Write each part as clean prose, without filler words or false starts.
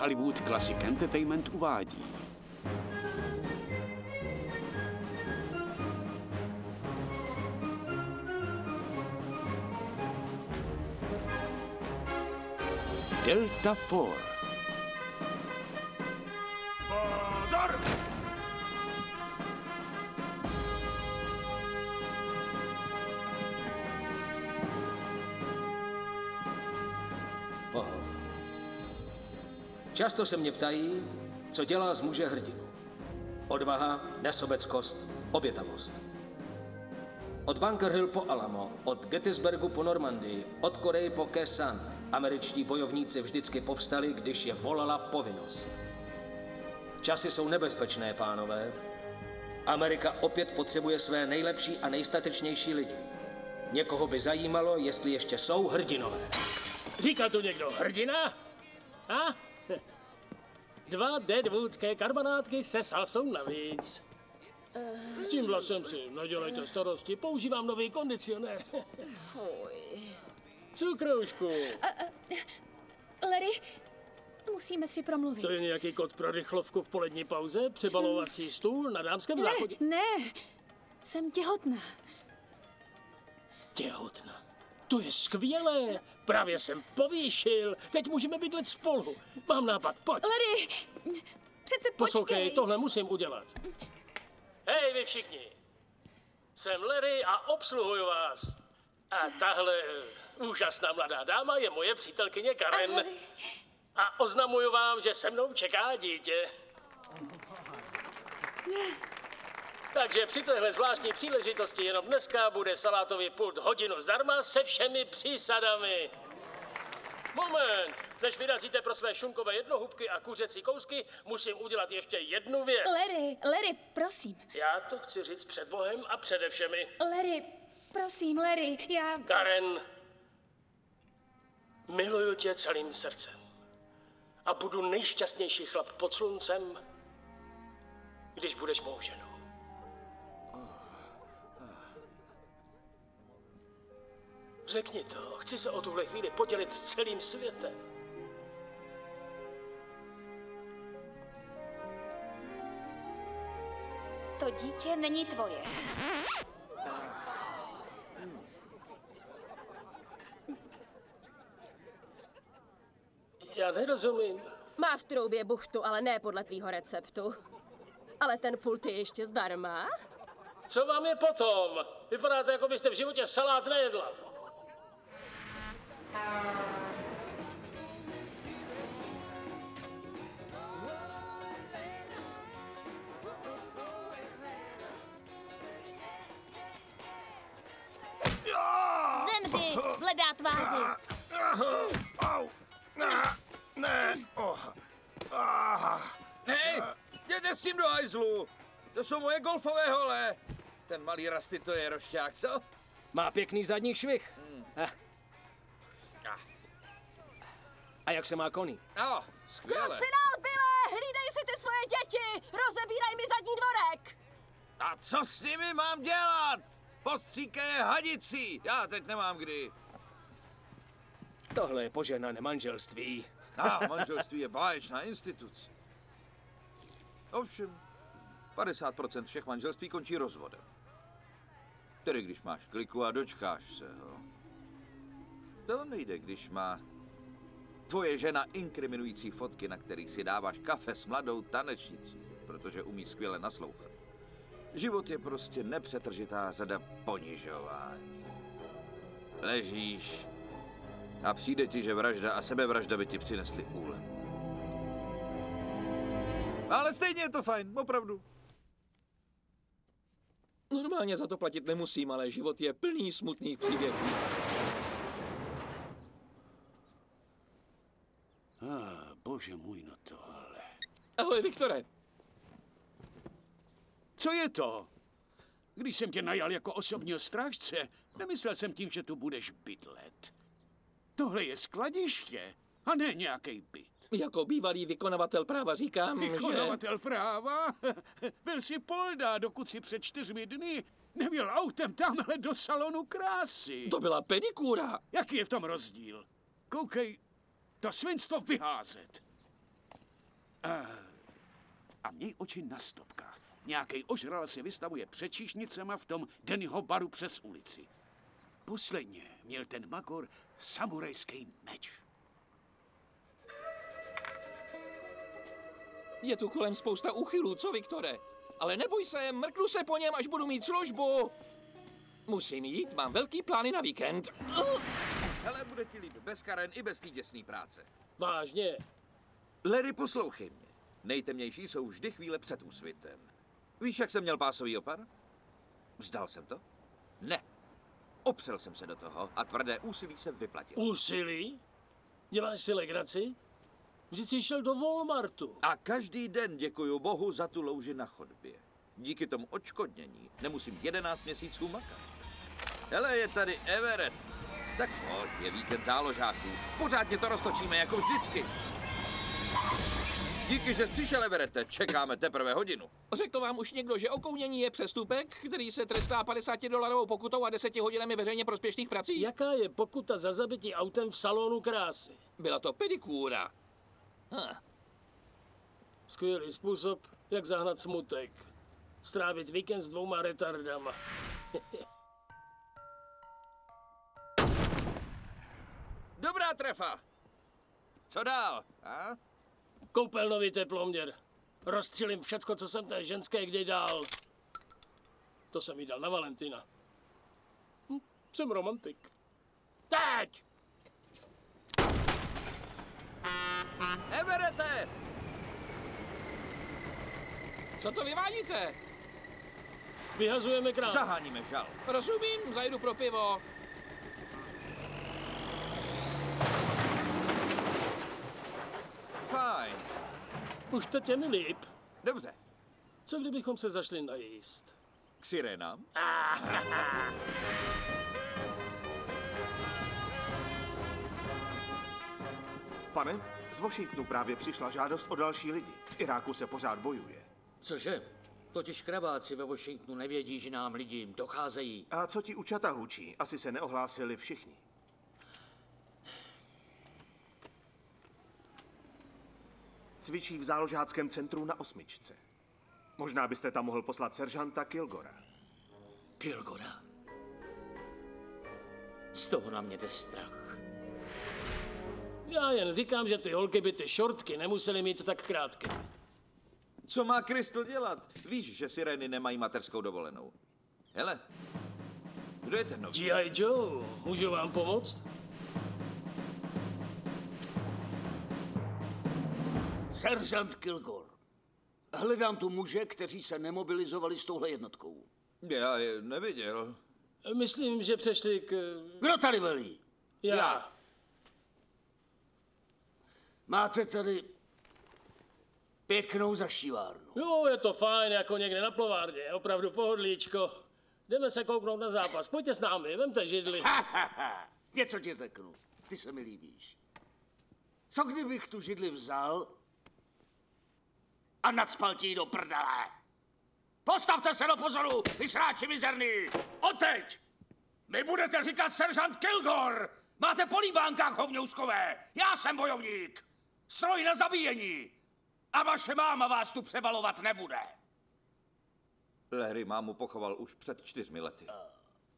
Hollywood Classic Entertainment uvádí. Delta Force. Pozor! Pohov. Často se mě ptají, co dělá z muže hrdinu. Odvaha, nesobeckost, obětavost. Od Bunker Hill po Alamo, od Gettysburgu po Normandii, od Koreji po Kesan, američtí bojovníci vždycky povstali, když je volala povinnost. Časy jsou nebezpečné, pánové. Amerika opět potřebuje své nejlepší a nejstatečnější lidi. Někoho by zajímalo, jestli ještě jsou hrdinové. Říkal tu někdo hrdina? A? 2 deadwoodské karbonátky se salsou navíc. S tím vlasem si nedělejte starosti, používám nový kondicionér. Fuj. Cukroušku. Larry, musíme si promluvit. To je nějaký kód pro rychlovku v polední pauze? Přebalovací stůl na dámském záchodě? Ne, jsem těhotná. Těhotná. To je skvělé. Právě jsem povýšil. Teď můžeme bydlet spolu. Mám nápad, pojď. Larry, přece Poslouchej, tohle musím udělat. Hej, vy všichni. Jsem Larry a obsluhuju vás. A tahle úžasná mladá dáma je moje přítelkyně Karen. Ahoj. A oznamuju vám, že se mnou čeká dítě. Takže při téhle zvláštní příležitosti jenom dneska bude salátový pult hodinu zdarma se všemi přísadami. Moment, než vyrazíte pro své šunkové jednohubky a kuřecí kousky, musím udělat ještě jednu věc. Larry, prosím. Já to chci říct před Bohem a přede všemi. Larry, prosím, Larry, já... Karen, miluju tě celým srdcem. A budu nejšťastnější chlap pod sluncem, když budeš mou ženou. Řekni to, chci se o tuhle chvíli podělit s celým světem. To dítě není tvoje. Já nerozumím. Má v troubě buchtu, ale ne podle tvýho receptu. Ale ten pult je ještě zdarma? Co vám je potom? Vypadáte, jako byste v životě salát nejedla. Zemři, bledá tváři. Hej, jděte s tím do hajzlu. To jsou moje golfové hole. Ten malý Rusty to je rošťák, co? Má pěkný zadní švih. A jak se má koní? No, skvěle. Krucinál, Bille! Hlídej si ty svoje děti! Rozebíraj mi zadní dvorek! A co s nimi mám dělat? Postříkej hadicí. Já teď nemám kdy. Tohle je požehnané manželství. Manželství je báječná instituce. Ovšem, 50% všech manželství končí rozvodem. Tedy když máš kliku a dočkáš se ho. To nejde, když má tvoje žena inkriminující fotky, na kterých si dáváš kafe s mladou tanečnicí, protože umí skvěle naslouchat. Život je prostě nepřetržitá řada ponižování. Ležíš a přijde ti, že vražda a sebevražda by ti přinesly úlevu. Ale stejně je to fajn, opravdu. Normálně za to platit nemusím, ale život je plný smutných příběhů. Bože můj, no tohle. Ahoj, Viktore. Co je to? Když jsem tě najal jako osobního strážce, nemyslel jsem tím, že tu budeš bydlet. Tohle je skladiště a ne nějaký byt. Jako bývalý vykonavatel práva říkám, Vykonavatel práva? Byl jsi Polda, dokud si před 4 dny neměl autem tamhle do salonu krásy. To byla pedikúra. Jaký je v tom rozdíl? Koukej, to svinstvo vyházet. A měj oči na stopkách. Nějakej ožral se vystavuje před číšnicema v tom Dannyho baru přes ulici. Posledně měl ten magor samurajský meč. Je tu kolem spousta úchylů, co, Viktore? Ale neboj se, mrknu se po něm, až budu mít službu. Musím jít, mám velký plány na víkend. Hele, bude ti líp bez karen i bez té děsný práce. Vážně. Larry, poslouchej mě. Nejtemnější jsou vždy chvíle před úsvitem. Víš, jak jsem měl pásový opar? Vzdal jsem to? Ne. Opřel jsem se do toho a tvrdé úsilí se vyplatilo. Úsilí? Děláš si legraci? Vždyť jsi šel do Walmartu. A každý den děkuju Bohu za tu louži na chodbě. Díky tomu odškodnění nemusím 11 měsíců makat. Hele, je tady Everett. Tak pojď, je víkend záložáků. Pořádně to roztočíme jako vždycky. Díky, že jsi přišel, Everette, čekáme teprve hodinu. Řekl vám už někdo, že okounění je přestupek, který se trestá $50 pokutou a 10 hodinami veřejně prospěšných prací? Jaká je pokuta za zabití autem v salonu krásy? Byla to pedikúra. Skvělý způsob, jak zahnat smutek. Strávit víkend s 2 retardama. Dobrá trefa. Co dál? A? Koupelnový teploměr. Rozstřelím všecko, co jsem té ženské kdy dal. To jsem jí dal na Valentina. Jsem romantik. Teď! Everette! Co to vyvádíte? Vyhazujeme krám. Zaháníme žal. Rozumím, zajdu pro pivo. Fajn. Už teď je mi líp. Dobře. Co kdybychom se zašli najíst? K sirénám? Pane, z Washingtonu právě přišla žádost o další lidi. V Iráku se pořád bojuje. Cože? Totiž krabáci ve Washingtonu nevědí, že nám lidi docházejí. A co ti u Chattahoochee? Asi se neohlásili všichni. Cvičí v záložáckém centru na 8. Možná byste tam mohl poslat seržanta Kilgora. Kilgora? Z toho na mě jde strach. Já jen říkám, že ty holky by ty šortky nemusely mít tak krátké. Co má Crystal dělat? Víš, že sirény nemají mateřskou dovolenou. Hele, kdo je ten nový? G.I. Joe, můžu vám pomoct? Seržant Kilgore. Hledám tu muže, kteří se nemobilizovali s touhle jednotkou. Já je neviděl. Myslím, že přešli k... Kdo tady velí? Já. Máte tady pěknou zašívárnu. Jo, je to fajn, jako někde na plovárně. Opravdu pohodlíčko. Jdeme se kouknout na zápas. Pojďte s námi, vemte židli. Něco ti řeknu. Ty se mi líbíš. Co kdybych tu židli vzal a nacpal ti ji do prdele? Postavte se do pozoru, vy sráči mizerný! Odteď! Mi budete říkat seržant Kilgore! Máte po líbánkách, hovňouškové! Já jsem bojovník! Stroj na zabíjení! A vaše máma vás tu přebalovat nebude! Larry mámu pochoval už před 4 lety.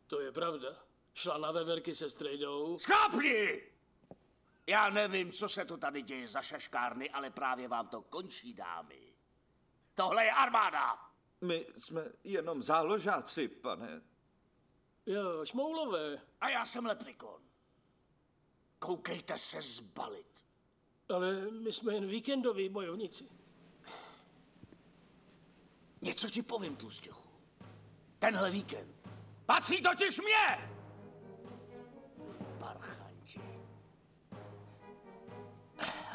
To je pravda. Šla na veverky se strejdou. Skápni! Já nevím, co se tu tady děje za šaškárny, ale právě vám to končí, dámy. Tohle je armáda! My jsme jenom záložáci, pane. Jo, šmoulové. A já jsem leprikon. Koukejte se zbalit. Ale my jsme jen víkendoví bojovníci. Něco ti povím, tlustěchu. Tenhle víkend patří totiž mě! Parchanti.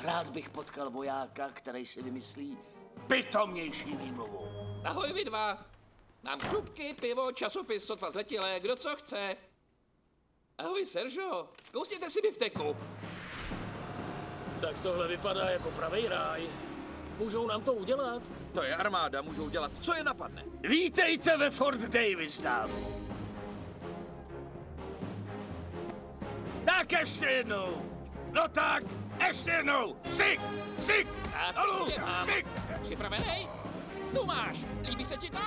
Rád bych potkal vojáka, který si vymyslí pitomnější výmluvu. Ahoj vy dva. Mám křupky, pivo, časopis, sotva zletilé, kdo co chce. Ahoj Seržo, kousněte si bifteku. Tak tohle vypadá jako pravej ráj. Můžou nám to udělat? To je armáda, můžou dělat, co je napadne. Vítejte ve Fort Davis, dámy. Tak ještě jednou. No tak, Ještě jednou! Sik! Sik! A Dolů! tě mám. Sik! Připravený? Tu máš. Líbí se ti to?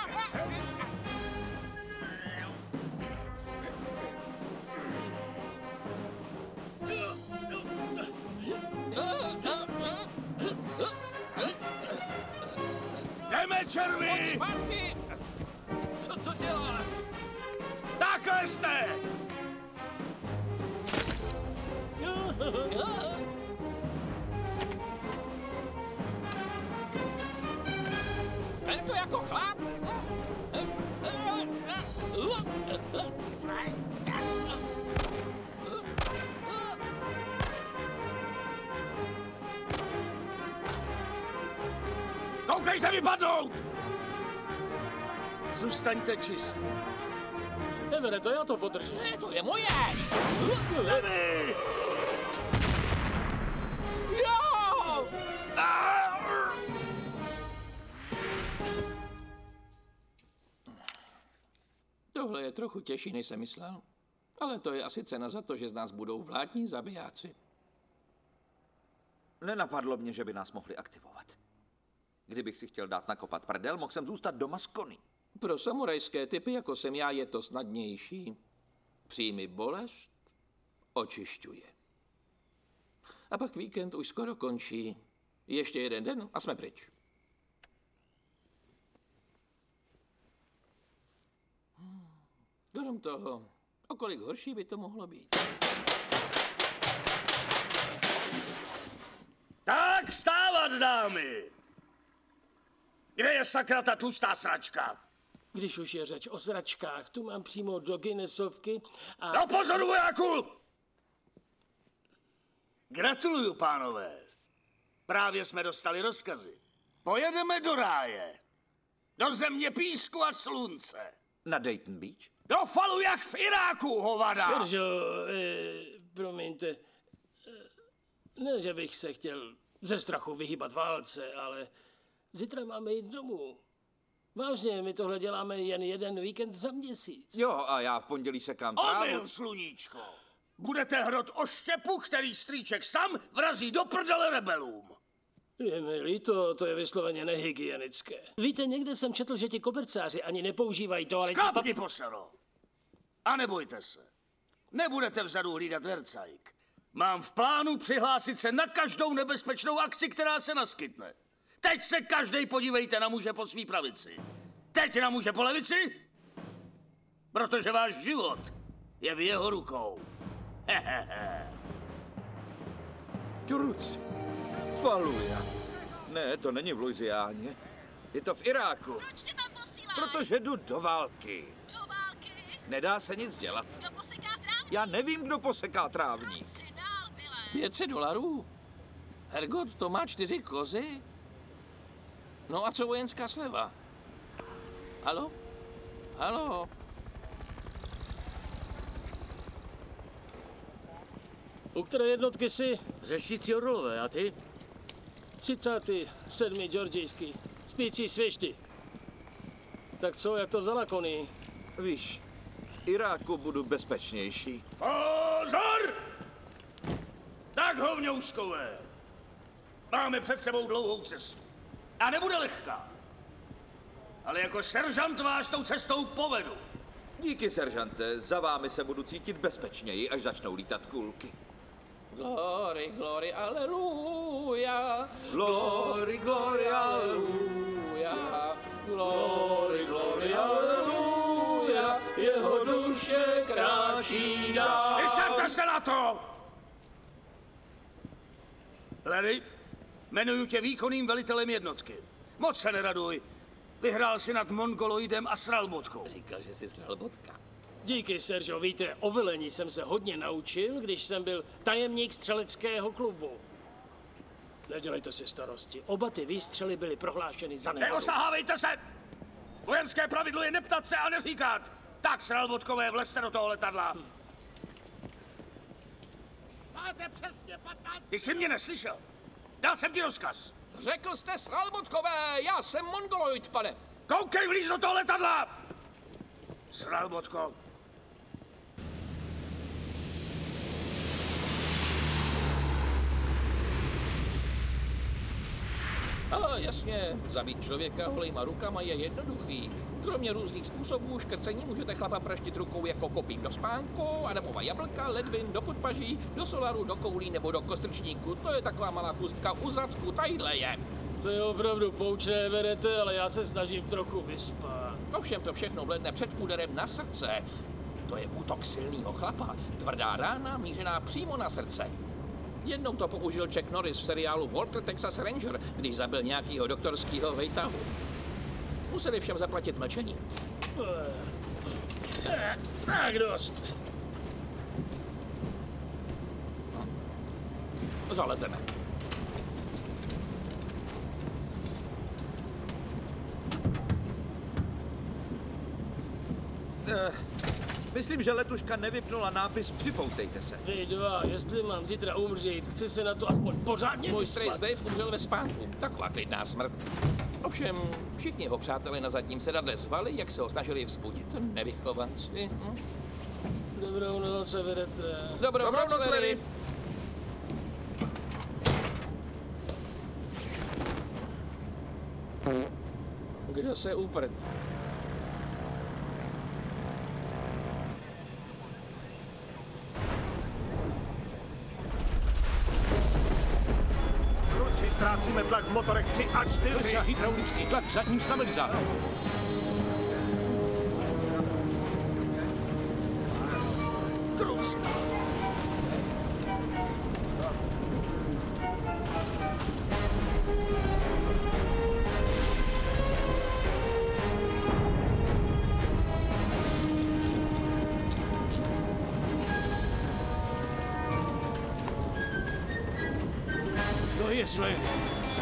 Jdeme, červí! Zpátky! Co to dělá? Takhle jste! Ber to jako chlap. Koukejte vypadnout! Zůstaňte čistí. Nevede to, já to podržím. Ne, to je moje. Zemi! Jo! Tohle je trochu těžší, než jsem myslel. Ale to je asi cena za to, že z nás budou vládní zabijáci. Nenapadlo mě, že by nás mohli aktivovat. Kdybych si chtěl dát nakopat prdel, mohl jsem zůstat doma s koní. Pro samurajské typy, jako jsem já, je to snadnější. Přijmi bolest, očišťuje. A pak víkend už skoro končí. Ještě jeden den a jsme pryč. Krom toho, o kolik horší by to mohlo být. Tak vstávat, dámy! Kde je sakra ta tlustá sračka? Když už je řeč o sračkách, tu mám přímo do Guinnessovky a... No pozor, vojáku! Gratuluju, pánové. Právě jsme dostali rozkazy. Pojedeme do ráje. Do země písku a slunce. Na Dayton Beach? Do Falujah v Iráku, hovada! Seržo, promiňte, ne, že bych se chtěl ze strachu vyhýbat válce, ale zítra máme jít domů. Vážně, my tohle děláme jen jeden víkend za měsíc. Jo, a já v pondělí sekám trávu. Omyl, sluníčko! Budete hrot o štěpu, který strýček sam vrazí do prdele rebelům. Je mi líto, to je vysloveně nehygienické. Víte, někde jsem četl, že ti kobercáři ani nepoužívají toaletní Sklapni, posero! A nebojte se. Nebudete vzadu hlídat vercajk. Mám v plánu přihlásit se na každou nebezpečnou akci, která se naskytne. Teď se každej podívejte na muže po svý pravici. Teď na muže po levici, protože váš život je v jeho rukou. Hehehe. Kruc. Falujah. Ne, to není v Louisianě. Je to v Iráku. Proč tě tam posílají? Protože jdu do války. Do války? Nedá se nic dělat. Kdo poseká trávník? Já nevím, kdo poseká trávník. Si dál, Bile. $500? Hergot, to má 4 kozy? No a co vojenská sleva? Halo? Halo? U které jednotky jsi? Řešící orlové, a ty? 37. Georgijský, spící svěšti. Tak co, jak to vzala Koní? Víš, v Iráku budu bezpečnější. Pozor! Tak, hovňouskové. Máme před sebou dlouhou cestu. A nebude lehká. Ale jako seržant vás tou cestou povedu. Díky, seržante, za vámi se budu cítit bezpečněji, až začnou lítat kulky. Glory, glory, aleluja. Glory, glory, Aleluja. Glory, glory, aleluja. Jeho duše kráčí dál. Vyserte se na to! Larry, jmenuju tě výkonným velitelem jednotky. Moc se neraduj. Vyhrál si nad Mongoloidem a Sralbotkou. Říkal, že jsi Sralbotka. Díky, Seržo, víte, o velení jsem se hodně naučil, když jsem byl tajemník střeleckého klubu. Nedělejte si starosti. Oba ty výstřely byly prohlášeny za nehodu. Neosahávejte se! Vojenské pravidlo je neptat se a neříkat. Tak, Sralbotkové, vlezte do toho letadla. Máte přesně 15... Ty jsi mě neslyšel. Dal jsem ti rozkaz. Řekl jste Sralbotkové, já jsem Mongoloid, pane. Koukej, vlíz do toho letadla! Sralbotko, A jasně, zabít člověka holejma rukama je jednoduchý. Kromě různých způsobů škrcení můžete chlapa praštit rukou jako kopím do spánku, adamova jablka, ledvin, do podpaží, do solaru, do koulí nebo do kostrčníku. To je taková malá pustka u zadku, tadyhle je. To je opravdu poučné, Everette, ale já se snažím trochu vyspat. Ovšem to všechno vledne před úderem na srdce. To je útok silného chlapa, tvrdá rána mířená přímo na srdce. Jednou to použil Chuck Norris v seriálu Walker Texas Ranger, když zabil nějakýho doktorského vejtahu. Museli všem zaplatit mlčení. Tak dost. Zaleteme. Myslím, že letuška nevypnula nápis Připoutejte se. Vy dva, jestli mám zítra umřít, chci se na to aspoň pořádně Můj strejc vyspat. Dave umřel ve spánku. Taková klidná smrt. Ovšem, všichni ho přátelé na zadním sedadle zvali, jak se ho snažili vzbudit. Nevychovanci. Dobrou noc, Everette. Dobrou noc, Larry. Kdo se uprt? Kluci, ztrácíme tlak v motorech 3 a 4. Klesá hydraulický tlak v zadním stabilizátoru. Krus. To je zlé.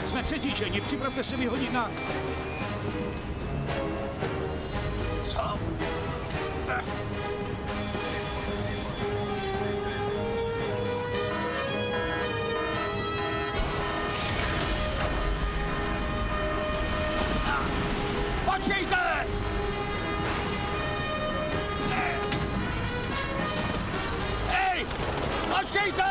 Jsme přetíženi, připravte se vyhodit na... Co? Počkej se! Hej! Počkej se!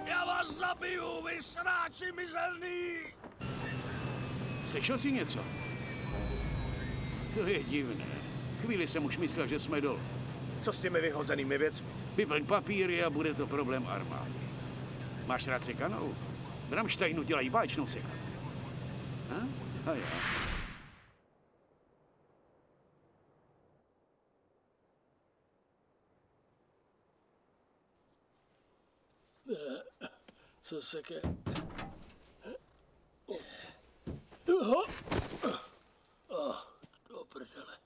Já vás zabiju, vy sráči mizelný! Slyšel jsi něco? To je divné. Chvíli jsem už myslel, že jsme dole. Co s těmi vyhozenými věcmi? Vyplň papíry a bude to problém armády. Máš rád sekanou? V Rammsteinu dělají báječnou sekanou. A já. Co se ke... Do prdele.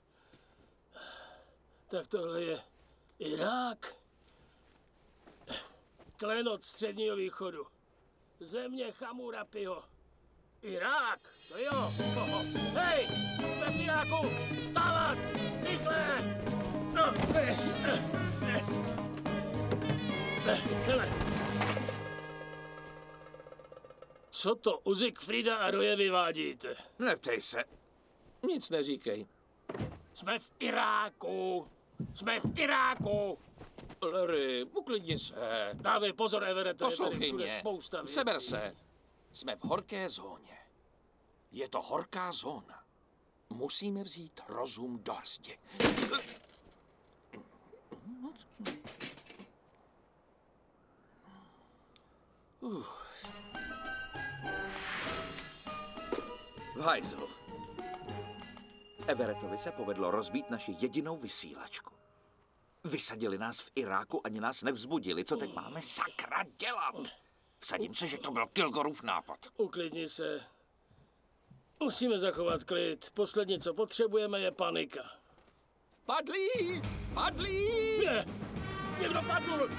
Tak tohle je Irák. Klenot Středního východu. Země Chamurapiho. Irák, to jo. Hej, jsme v Iráku. Vstávat, rychle. No, hele. Co to u Siegfrieda a Roje vyvádíte? Neptej se. Nic neříkej. Jsme v Iráku. Jsme v Iráku. Larry, uklidni se. Dávej pozor, Everette, je tady Poslouchej všude mě. spousta věcí. Seber se. Jsme v horké zóně. Je to horká zóna. Musíme vzít rozum do hrsti. V hajzlu. Everettovi se povedlo rozbít naši jedinou vysílačku. Vysadili nás v Iráku, ani nás nevzbudili. Co teď máme sakra dělat? Vsadím se, že to byl Kilgorův nápad. Uklidni se. Musíme zachovat klid. Poslední, co potřebujeme, je panika. Padlí! Padlí! Ne! Někdo padl!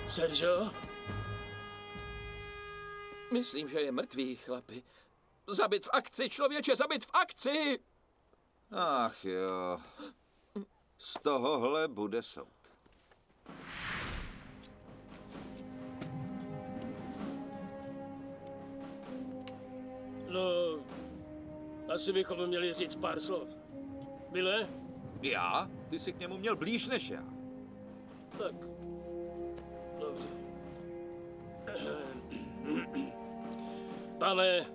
Sergio? Myslím, že je mrtvý, chlapi. Zabit v akci, člověče, zabit v akci! Ach jo. Z tohohle bude soud. No, asi bychom měli říct pár slov. Bile? Já? Ty jsi k němu měl blíž než já. Tak. Dobře. Pane,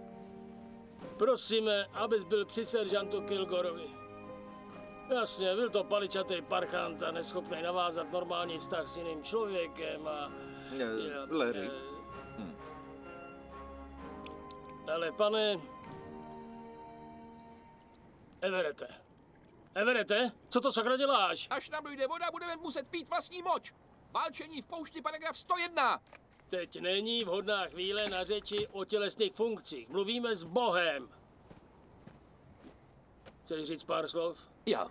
prosíme, abys byl při seržantu Kilgorovi. Jasně, byl to paličatý parchant a neschopný navázat normální vztah s jiným člověkem a... Larry. Ale pane... Everette, co to sakra děláš? Až nám dojde voda, budeme muset pít vlastní moč. Válčení v poušti, paragraf 101. Teď není vhodná chvíle na řeči o tělesných funkcích. Mluvíme s Bohem. Chceš říct pár slov? Já.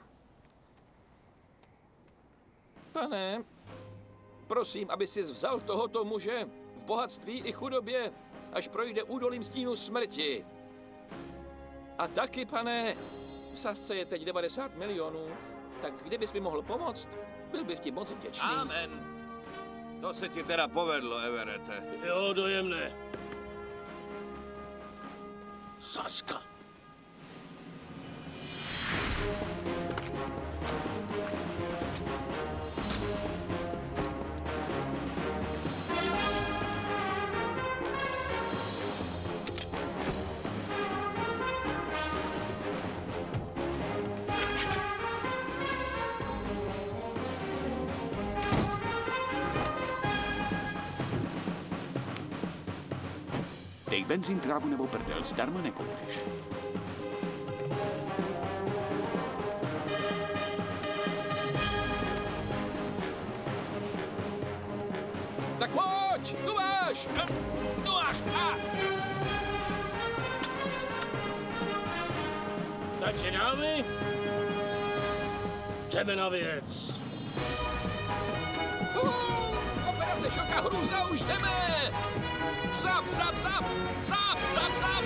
Pane, prosím, aby si vzal tohoto muže v bohatství i chudobě, až projde údolím stínu smrti. A taky, pane, v sázce je teď 90 milionů, tak kdybys mi mohl pomoct, byl bych ti moc vděčný. Amen. To se ti teda povedlo, Everette. Jo, dojemné. Saska. Dej benzín, trávu nebo prdel, zdarma nepojedeš. Tak pojď, tu máš! Tu máš! Takže dámy, jdeme na věc. Operace Šoka hrůzna, už jdeme! Zap, zap, zap! Zap, zap, zap!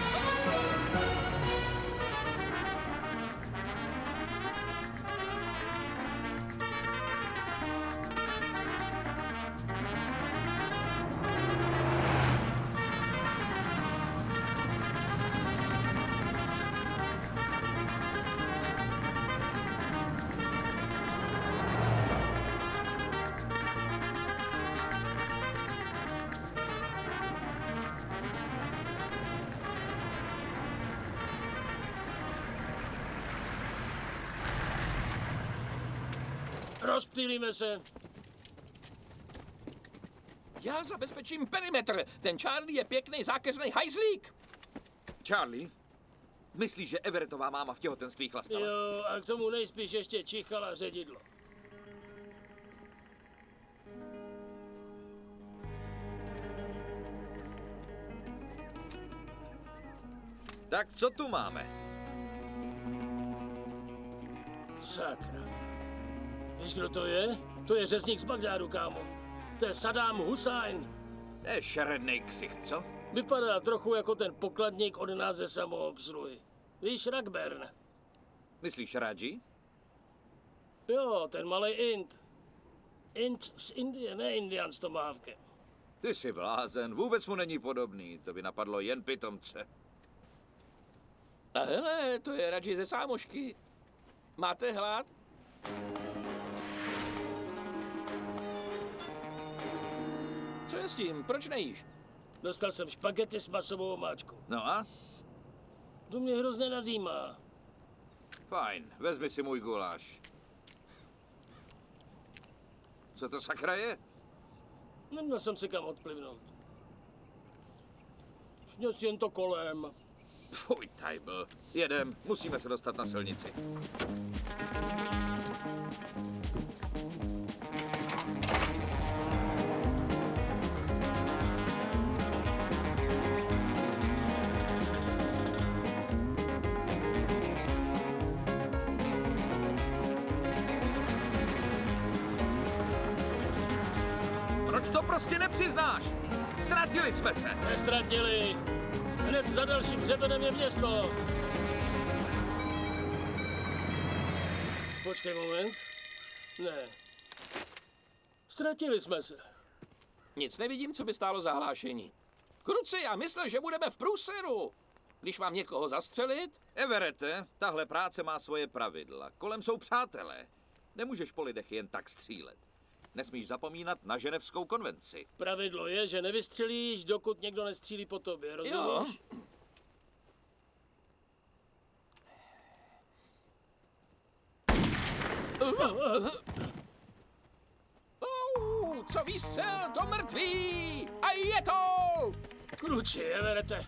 Rozptýlíme se. Já zabezpečím perimetr. Ten Charlie je pěkný zákeřnej hajzlík. Charlie, myslíš, že Everettová máma v těhotenství chlastala? Jo, a k tomu nejspíš ještě čichala ředidlo. Tak co tu máme? Sakra. Víš, kdo to je? To je řezník z Bagdádu, kámo. To je Saddam Hussein. To je šerednej ksicht, co? Vypadá trochu jako ten pokladník od nás ze samoobsluhy. Víš, Ragburn? Myslíš Raji? Jo, ten malej Int. Int z Indie, ne Indian s tomahawkem. Ty jsi blázen, vůbec mu není podobný. To by napadlo jen pitomce. A hele, to je Raji ze sámošky. Máte hlad? Co je s tím? Proč nejíš? Dostal jsem špagety s masovou omáčkou. No a? To mě hrozně nadýmá. Fajn, vezmi si můj guláš. Co to sakra je? Neměl jsem si kam odplivnout. Šněl si jen to kolem. Fuj, tajbl. Jedem, musíme se dostat na silnici. Proč to prostě nepřiznáš? Ztratili jsme se. Nestratili. Hned za dalším hřebenem je město. Počkej moment. Ne. Ztratili jsme se. Nic nevidím, co by stálo za hlášení. Kruci, já myslel, že budeme v průseru. Když mám někoho zastřelit, Everette, tahle práce má svoje pravidla. Kolem jsou přátelé. Nemůžeš po lidech jen tak střílet. Nesmíš zapomínat na Ženevskou konvenci. Pravidlo je, že nevystřelíš, dokud někdo nestřílí po tobě, rozumíš? Co výstřel, to mrtvý! A je to! Kruči, Everette,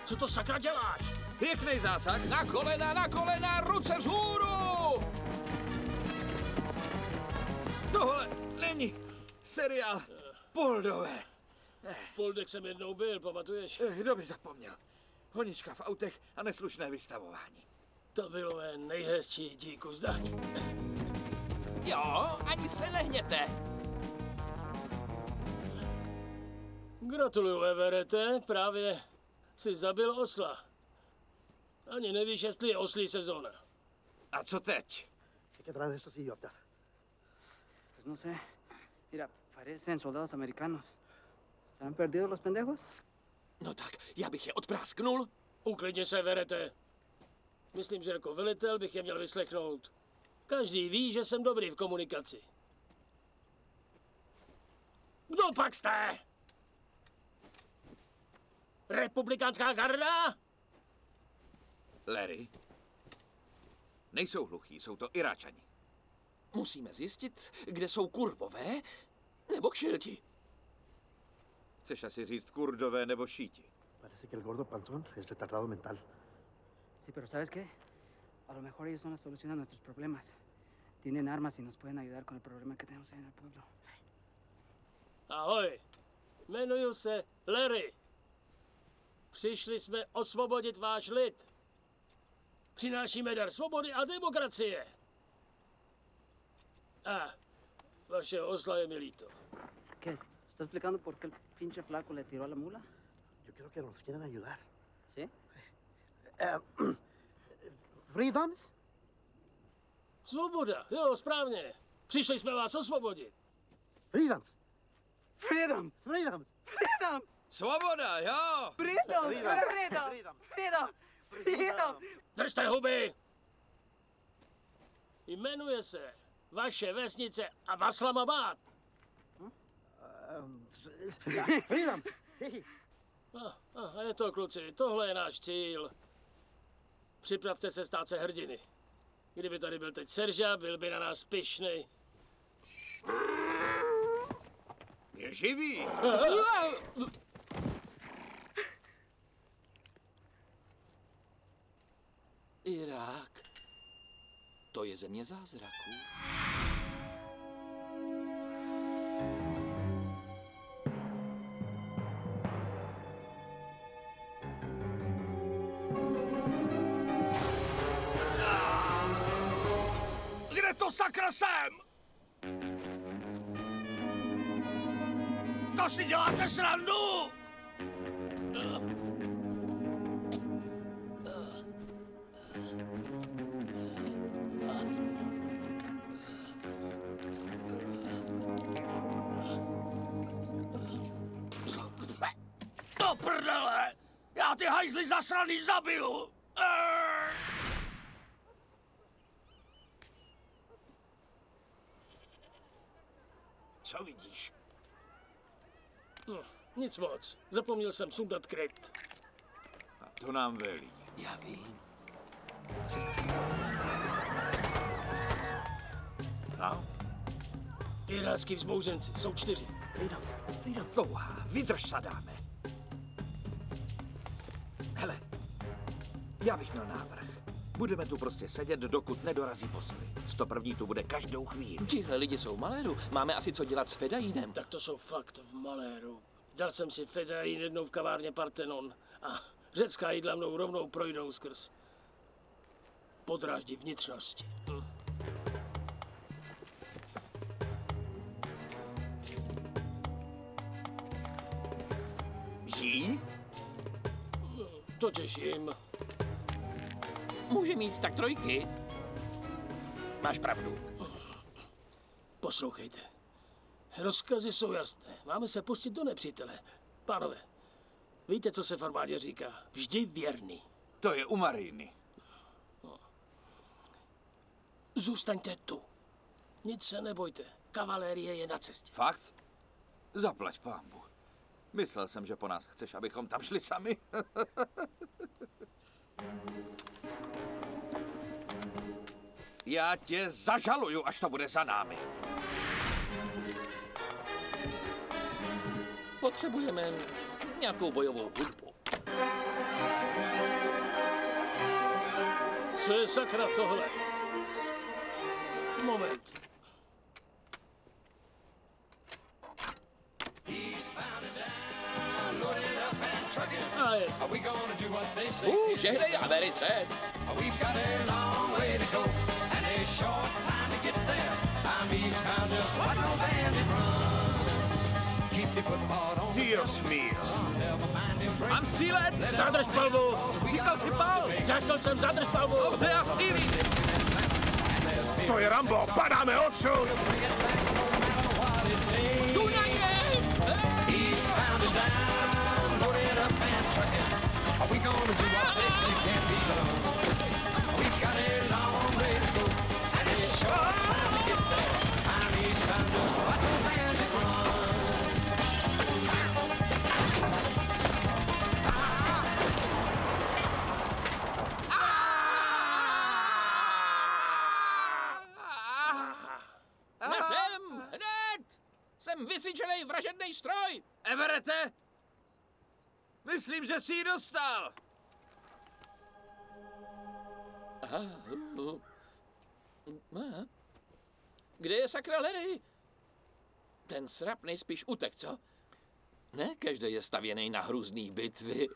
co to sakra děláš? Pěkný zásah. Na kolena, ruce vzhůru! Tohle není seriál Poldové. Poldek jsem jednou byl, pamatuješ? Kdo by zapomněl? Honička v autech a neslušné vystavování. To bylo mé nejhezčí díku zdání. Jo, ani se nehněte. Gratuluju, Everette, právě si zabil osla. Ani nevíš, jestli je oslí sezóna. A co teď? ¿Qué traen estos idiotas? Pues no sé. Mira, parecen soldados americanos. ¿Estarán perdidos los pendejos? No tak, já bych je odprásknul. Uklidni se, Everette. Myslím, že jako velitel bych je měl vyslechnout. Každý ví, že jsem dobrý v komunikaci. Kdo pak jste? Republikánská garda? Larry? Nejsou hluchí, jsou to Iráčani. Musíme zjistit, kde jsou kurvové nebo kšilti. Chceš asi říct Kurdové nebo šíti? Parece que el gordo panzón es retardado mental. Sí, pero ¿sabes qué? A lo mejor ellos son la solución a nuestros problemas. Tienen armas y nos pueden ayudar con el problema que tenemos ahí en el pueblo. Ahoj, jmenuji se Larry. Přišli jsme osvobodit váš lid. Přinášíme dar svobody a demokracie. A vašeho osla je mi líto. ¿Qué? ¿Estás explicando por qué el pinche flaco le tiró a la mula? Yo creo que nos quieren ayudar. ¿Sí? ¿Freedoms? Svoboda, jo, správně. Přišli jsme vás osvobodit. Freedoms. Freedom! Freedoms. Freedom! Svoboda, jo! Freedom! Freedom! Freedom! Freedom! Držte huby! Jmenuje se vaše vesnice Avaslamabad. Freedoms. A je to, kluci, tohle je náš cíl. Připravte se stát se hrdiny. Kdyby tady byl teď Serža, byl by na nás pyšnej. Je živý! Irák. To je země zázraků. Kde to sakra jsem? To si děláte srandu? Do prdele! Já ty hajzly zasraný zabiju! Co vidíš? Nic moc. Zapomněl jsem sundat kryt. A to nám velí. Já vím. No? Irácký vzbouzenci, jsou 4. Dlouhá, vydrž, Sadáme. Hele, já bych měl návrh. Budeme tu prostě sedět, dokud nedorazí posly. 101. tu bude každou chvíli. Tihle lidi jsou v maléru. Máme asi co dělat s Fedajínem. Tak to jsou fakt v maléru. Dal jsem si fedajín jednou v kavárně Parthenon a řecká jídla mnou rovnou projdou skrz podráždí vnitřnosti. Jí? To těším. Může mít tak 3. Máš pravdu. Poslouchejte. Rozkazy jsou jasné. Máme se pustit do nepřítele. Pánové, víte, co se v armádě říká? Vždy věrný. To je u Mariny. Zůstaňte tu. Nic se nebojte. Kavalérie je na cestě. Fakt? Zaplať pánbu. Myslel jsem, že po nás chceš, abychom tam šli sami. Já tě zažaluju, až to bude za námi. Potřebujeme nějakou bojovou hudbu. Co je sakra tohle? Moment. A je to. Žehnej Americe! Dios mío. Mám střílet! Zadrž palbu! Říkal si pál! Řekl jsem, zadrž palbu! Dobře, já střílím! To je Rambo, padáme odsud! Tu na něj! Jsem! Hned! Jsem vysyčenej vražednej stroj! Everette! Myslím, že jsi ji dostal! Kde je sakra Larry? Ten srap nejspíš utek, co? Ne, každý je stavěný na hrůzný bitvy.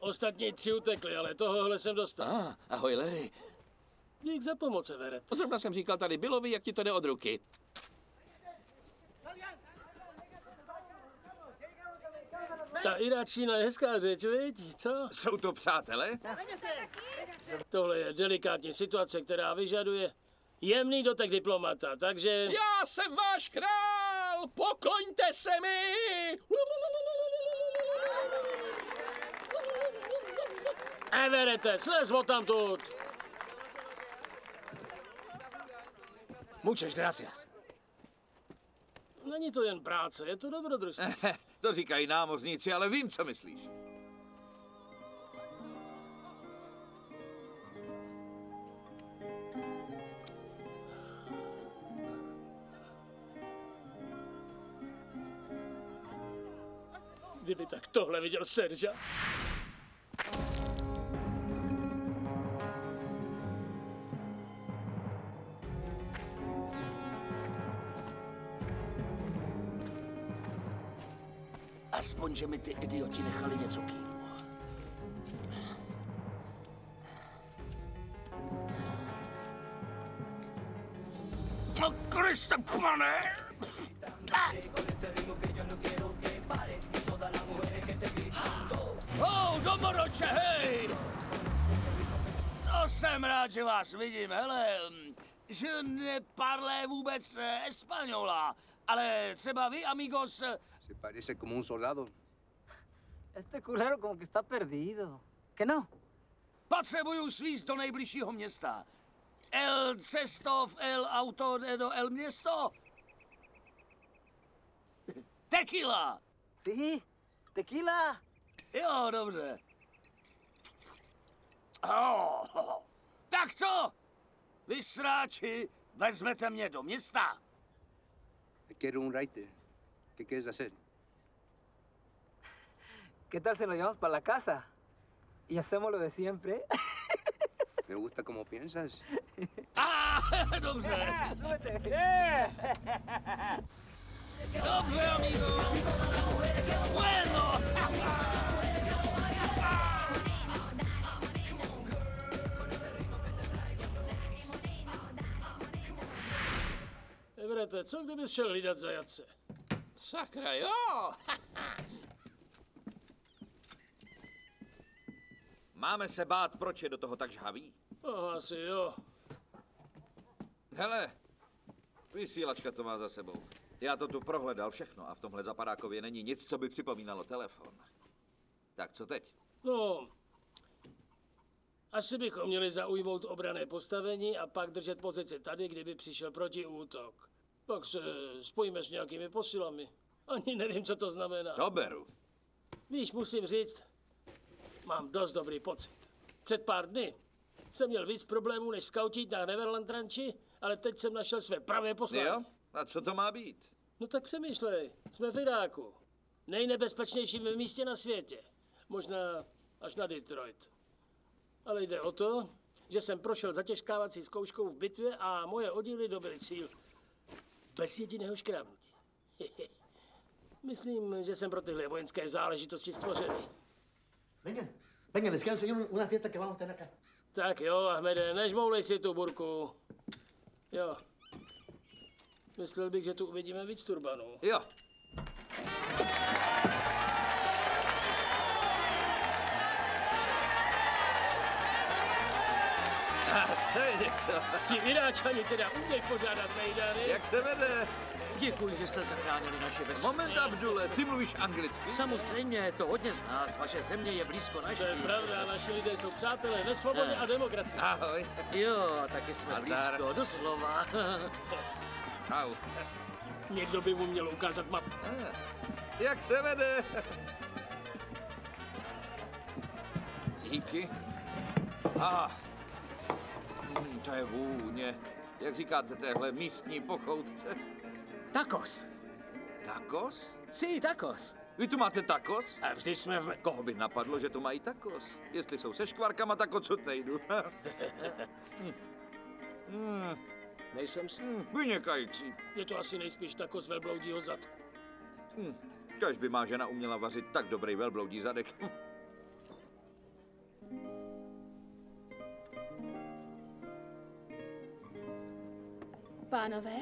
Ostatní 3 utekli, ale tohohle jsem dostal. Ahoj, Larry. Dík za pomoc, Everett. Zrovna jsem říkal tady Billovi, jak ti to jde od ruky. Ta iráčtina je hezká řeč, viď? Co? Jsou to přátelé? Tohle je delikátní situace, která vyžaduje jemný dotek diplomata, takže... Já jsem váš král! Pokloňte se mi! Everette, slez odtamtud! Muchas gracias. Není to jen práce, je to dobrodružství. To říkají námořníci, ale vím, co myslíš. Kdyby tak tohle viděl Serža. Aspoň, že mi ty idioti nechali něco k jídlu. No, Kriste, pane! Domoroče, hej! No, jsem rád, že vás vidím, hele. Je ne parle vůbec española, ale třeba vy, amigos... Se parece como un soldado. Este culero como que está perdido. ¿Qué no? Potřebuju svízt do nejbližšího města. El cestov, el auto, do el město. Tequila! Sí, tequila. Jo, dobře. Oh, tak co? Vy sráči, vezmete mě do města? Quiero un raite. ¿Qué quieres hacer? ¿Qué tal si lo llevamos para la casa? Y hacemos lo de siempre. Me gusta cómo piensas. Dobře. Súbete. Dobře, amigo. Bueno. Everette, co kdybys šel hlídat zajatce? Sakra, jo! Máme se bát, proč je do toho tak žhavý? Asi jo. Hele, vysílačka to má za sebou. Já to tu prohledal všechno a v tomhle zapadákově není nic, co by připomínalo telefon. Tak co teď? No, asi bychom měli zaujmout obranné postavení a pak držet pozici tady, kdyby přišel protiútok. Pak se spojíme s nějakými posilami. Ani nevím, co to znamená. To beru. Víš, musím říct, mám dost dobrý pocit. Před pár dny jsem měl víc problémů, než skautit na Neverland Ranchi, ale teď jsem našel své pravé poslání. Jo? A co to má být? No tak přemýšlej, jsme v Iráku. Nejnebezpečnějším místě na světě. Možná až na Detroit. Ale jde o to, že jsem prošel zatěžkávací zkouškou v bitvě a moje oddíly dobyly cíl. Bez jediného škrábnutí. Myslím, že jsem pro tyhle vojenské záležitosti stvořený. Venga, descanso yo una fiesta que vamos a tener acá. Tak jo, Ahmede, nežmoulej si tu burku. Jo. Myslel bych, že tu uvidíme víc turbanů. Jo. To je něco. Ti Iráčani teda umějí pořádat mejdány. Jak se vede? Děkuji, že jste zachránili naše vesnici. Moment, Abdule, ty mluvíš anglicky? Samozřejmě, to hodně z nás. Vaše země je blízko naší. To je pravda, naši lidé jsou přátelé ve svobodě a demokracii. Ahoj. Jo, taky jsme Nazdar. blízko, doslova. Au. Někdo by mu měl ukázat mapu. Jak se vede? Díky. To je vůně. Jak říkáte téhle místní pochoutce? Tacos. Tacos? Sí, tacos. Vy tu máte tacos? A vždyť jsme v... Koho by napadlo, že tu mají tacos? Jestli jsou se škvárkama, tak odsud nejdu. Nejsem si. Vynikající. Je to asi nejspíš tako z velbloudího zadku. Kaž by má žena uměla vařit tak dobrý velbloudí zadek. Pánové,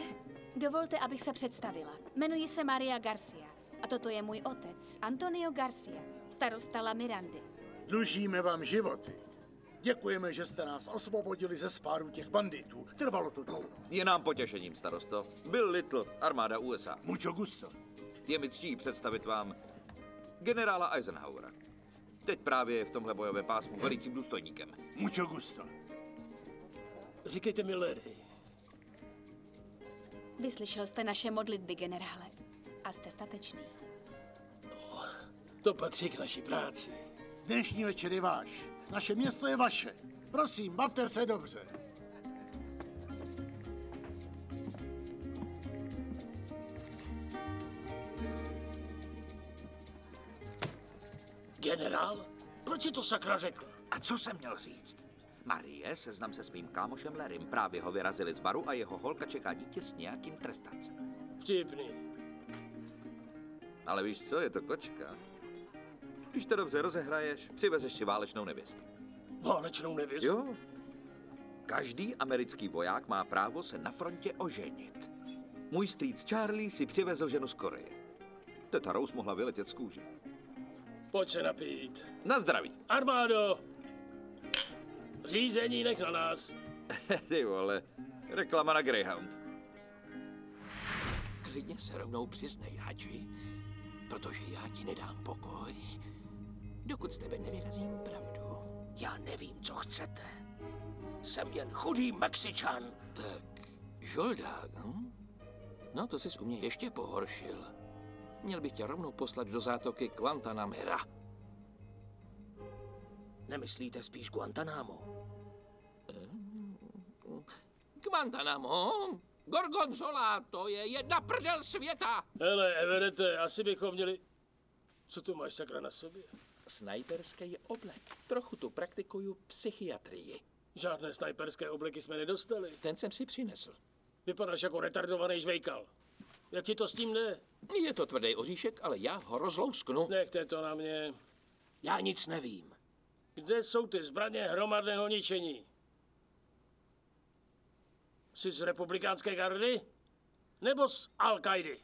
dovolte, abych se představila. Jmenuji se Maria Garcia a toto je můj otec, Antonio Garcia, starosta La Mirandy. Dlužíme vám životy. Děkujeme, že jste nás osvobodili ze spáru těch banditů. Trvalo to dlouho. Je nám potěšením, starosto. Bill Little, armáda USA. Mucho gusto. Je mi ctí představit vám generála Eisenhowera. Teď právě je v tomhle bojovém pásmu velícím důstojníkem. Mucho gusto. Říkejte mi, Larry. Vyslyšel jste naše modlitby, generále. A jste statečný. To patří k naší práci. Dnešní večer je váš. Naše město je vaše. Prosím, bavte se dobře. Generál? Proč si to sakra řekl? A co jsem měl říct? Marie, seznam se s mým kámošem Larrym. Právě ho vyrazili z baru a jeho holka čeká dítě s nějakým trestancem. Vtipný. Ale víš co, je to kočka. Když to dobře rozehraješ, přivezeš si válečnou nevěstu. Válečnou nevěstu? Jo. Každý americký voják má právo se na frontě oženit. Můj strýc Charlie si přivezl ženu z Koreje. Teta Rose mohla vyletět z kůže. Pojď se napít. Na zdraví. Armádo! Řízení nech na nás. Ty vole, reklama na Greyhound. Klidně se rovnou přiznej, Hadži, protože já ti nedám pokoj, dokud z tebe nevyrazím pravdu. Já nevím, co chcete. Jsem jen chudý Mexičan. Tak, žoldák, No, to jsi u mě ještě pohoršil. Měl bych tě rovnou poslat do zátoky Guantanamera. Nemyslíte spíš Guantanamo? Guantanamo? Gorgonzola, to je jedna prdel světa! Hele, Everette, asi bychom měli... Co tu máš sakra na sobě? Snajperský oblek. Trochu tu praktikuju psychiatrii. Žádné snajperské obleky jsme nedostali. Ten jsem si přinesl. Vypadáš jako retardovaný žvejkal. Jak ti to s tím jde? Je to tvrdý oříšek, ale já ho rozlousknu. Nechte to na mě. Já nic nevím. Kde jsou ty zbraně hromadného ničení? Jsi z republikánské gardy? Nebo z Al-Kaidy?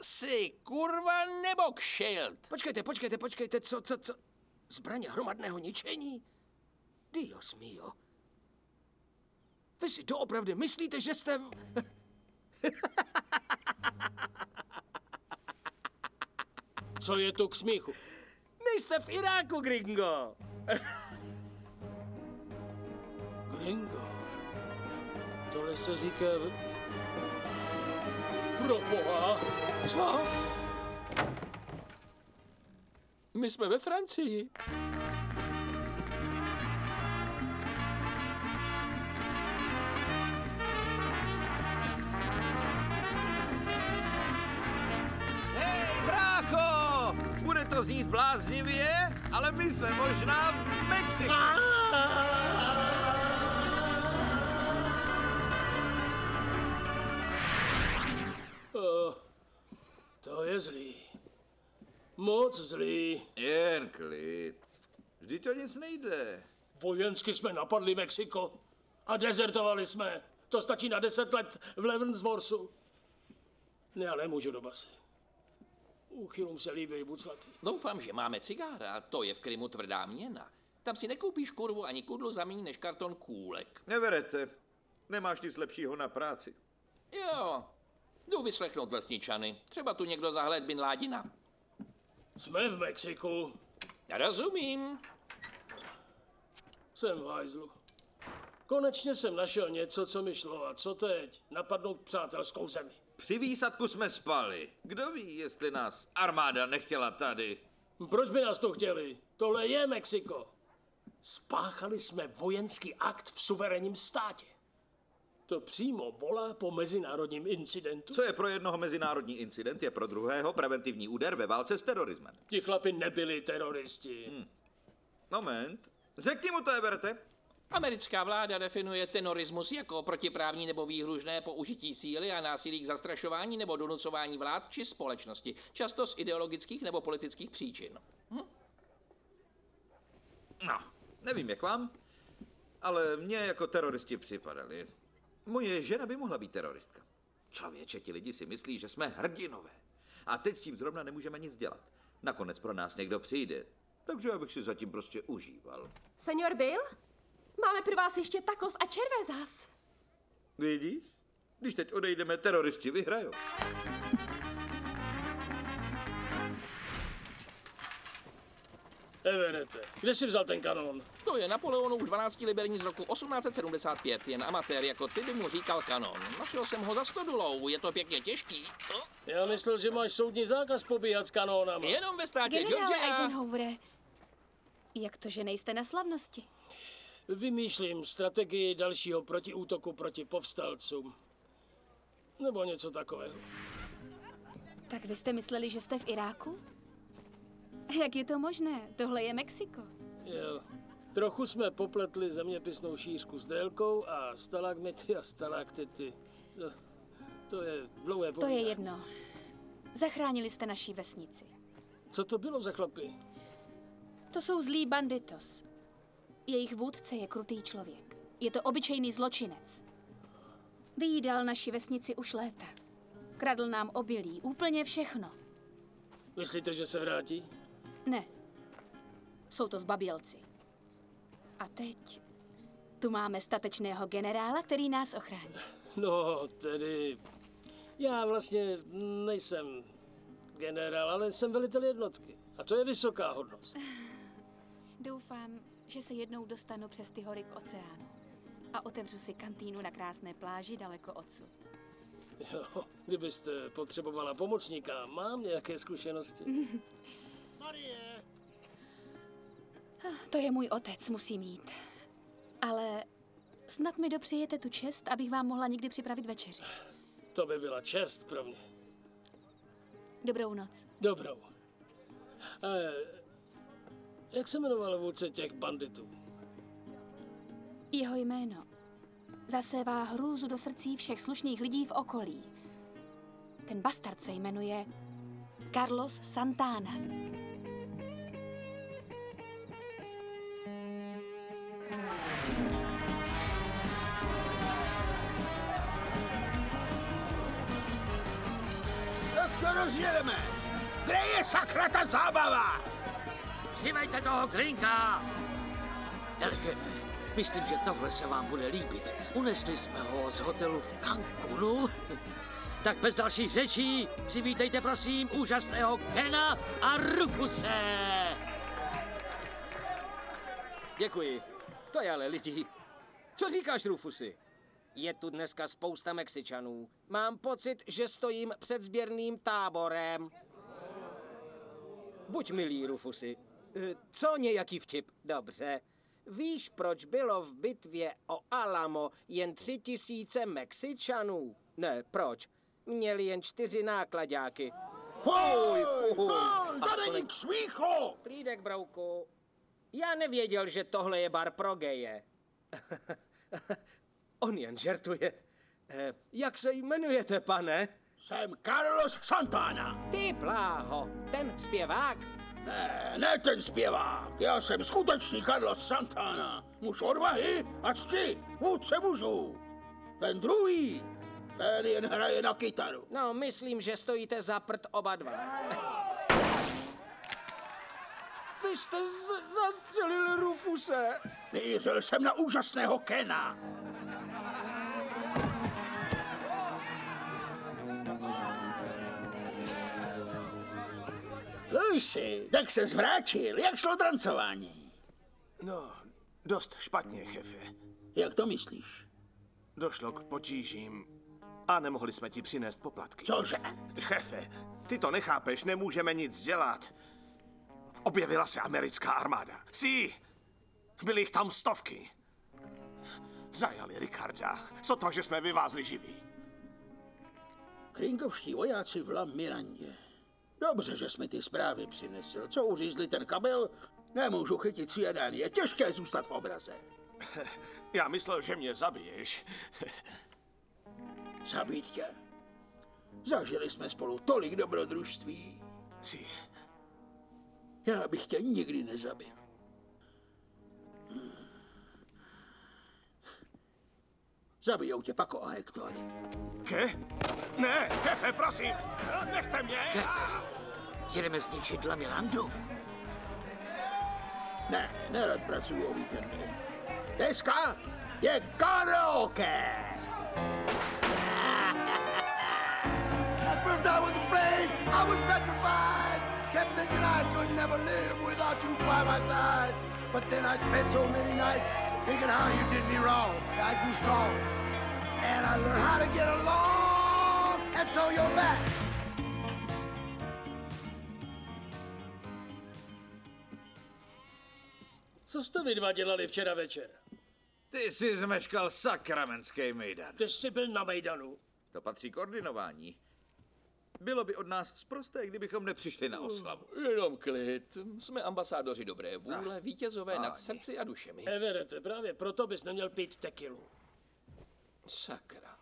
Jsi kurva nebo kšelt? Počkejte, co? Zbraně hromadného ničení? Dios mio. Vy si doopravdy myslíte, že jste... Co je tu k smíchu? Nejste v Iráku, gringo. Gringo? Tohle se říká... Proboha! Co? My jsme ve Francii. Hej, brácho! Bude to znít bláznivě, ale my jsme možná v Mexiku. To je zlý. Moc zlý. Jen klid. Vždyť to nic nejde. Vojensky jsme napadli Mexiko a dezertovali jsme. To stačí na 10 let v Leavenworthu. Ne, já nemůžu do basy. Úchylům se líbí buclaty. Doufám, že máme cigára. To je v Krymu tvrdá měna. Tam si nekoupíš kurvu ani kudlu za méně než karton kůlek. Neverete. Nemáš nic lepšího na práci. Jo, jdu vyslechnout vesničany. Třeba tu někdo zahled Bin Ládina. Jsme v Mexiku. Rozumím. Jsem v hajzlu. Konečně jsem našel něco, co mi šlo. A co teď? Napadnout přátelskou zemi. Při výsadku jsme spali. Kdo ví, jestli nás armáda nechtěla tady? Proč by nás to chtěli? Tohle je Mexiko. Spáchali jsme vojenský akt v suverénním státě. To přímo volá po mezinárodním incidentu. Co je pro jednoho mezinárodní incident, je pro druhého preventivní úder ve válce s terorismem. Ti chlapi nebyli teroristi. Moment. Řekni mu to, Everte. Americká vláda definuje terorismus jako protiprávní nebo výhružné použití síly a násilí k zastrašování nebo donucování vlád či společnosti, často z ideologických nebo politických příčin. No, nevím jak vám, ale mně jako teroristi připadali. Moje žena by mohla být teroristka. Člověče, ti lidi si myslí, že jsme hrdinové. A teď s tím zrovna nemůžeme nic dělat. Nakonec pro nás někdo přijde. Takže já bych si zatím prostě užíval. Senior Bill? Máme pro vás ještě tacos a červezas. Vidíš? Když teď odejdeme, teroristi vyhrajou. Everete, kde jsi vzal ten kanón? To je Napoleonův 12 liberní z roku 1875. Jen amatér jako ty by mu říkal kanón. Našel jsem ho za stodulou, je to pěkně těžký. Já myslel, že máš soudní zákaz pobíhat s kanónama. Jenom ve státě Generále Georgia. Eisenhowere, jak to, že nejste na slavnosti? Vymýšlím strategii dalšího protiútoku proti povstalcům. Nebo něco takového. Tak vy jste mysleli, že jste v Iráku? Jak je to možné? Tohle je Mexiko. Jo. Trochu jsme popletli zeměpisnou šířku s délkou a stalagmity a stalaktity. To je dlouhé To povídání. je jedno. Zachránili jste naší vesnici. Co to bylo za chlapy? To jsou zlí banditos. Jejich vůdce je krutý člověk. Je to obyčejný zločinec. Vyjídal naši vesnici už léta. Kradl nám obilí, úplně všechno. Myslíte, že se vrátí? Ne. Jsou to zbabělci. A teď tu máme statečného generála, který nás ochrání. No, tedy... Já vlastně nejsem generál, ale jsem velitel jednotky. A to je vysoká hodnost. Doufám, že se jednou dostanu přes ty hory k oceánu a otevřu si kantýnu na krásné pláži daleko odsud. Jo, kdybyste potřebovala pomocníka, mám nějaké zkušenosti. Marie! To je můj otec, musím jít. Ale snad mi dopřejete tu čest, abych vám mohla někdy připravit večeři. To by byla čest pro mě. Dobrou noc. Dobrou. Jak se jmenoval vůdce těch banditů? Jeho jméno zasévá hrůzu do srdcí všech slušných lidí v okolí. Ten bastard se jmenuje Carlos Santana. Tak to rozjedeme! Kde je sakra ta zábava? Přivejte toho Grinka! El jefe, Myslím, že tohle se vám bude líbit. Unesli jsme ho z hotelu v Cancunu. Tak bez dalších řečí přivítejte prosím úžasného Kena a Rufuse. Děkuji. To je ale lidi. Co říkáš, Rufusi? Je tu dneska spousta Mexičanů. Mám pocit, že stojím před sběrným táborem. Buď milý, Rufusi. Co nějaký vtip? Dobře. Víš, proč bylo v bitvě o Alamo jen 3000 Mexičanů? Ne, proč? Měli jen 4 nákladáky. Fuj! To není k smíchu! Klídek, brouku. Já nevěděl, že tohle je bar pro geje. On jen žertuje. Jak se jmenujete, pane? Jsem Carlos Santana. Ty bláho, ten zpěvák? Ne ten zpěvák. Já jsem skutečný Carlos Santana. Muž odvahy a cti. Vůdce mužů. Ten druhý, ten jen hraje na kytaru. No, myslím, že stojíte za prd oba dva. Vy jste zastřelil Rufuse. Mířil jsem na úžasného Kena. Luisi, tak se zvrátil. Jak šlo drancování? No, dost špatně, chefe. Jak to myslíš? Došlo k potížím a nemohli jsme ti přinést poplatky. Cože? Chefe, ty to nechápeš, nemůžeme nic dělat. Objevila se americká armáda. Byly jich tam stovky. Zajali Ricarda. Sotva, že jsme vyvázli živý. Kringovští vojáci v La Mirandě. Dobře, že jsme ty zprávy přinesl. Co uřízli ten kabel? Nemůžu chytit CNN. Je těžké zůstat v obraze. Já myslel, že mě zabiješ. Zabít tě? Zažili jsme spolu tolik dobrodružství. Já bych tě nikdy nezabil. Zabijou tě Paco a Hector. Ne, chefe, prosím, nechte mě. Chefe, jedeme zničit La Mirandu? Ne, nerad pracuji o víkendy. Dneska je karaoke. That first I was afraid, I was petrified. Kept thinking I could never live without you by my side. But then I spent so many nights thinking how you did me wrong. I grew strong, and I learned how to get along. And so you're back. Co jste vy dva dělali včera večer? Ty jsi zmeškal sakramentský mejdan. Ty jsi byl na mejdanu. To patří k ordinování. Bylo by od nás sprosté, kdybychom nepřišli na oslavu. Jenom klid. Jsme ambasádoři dobré vůle, vítězové nad srdci a dušemi. Everette, právě proto bys neměl pít tekilu. Sakra.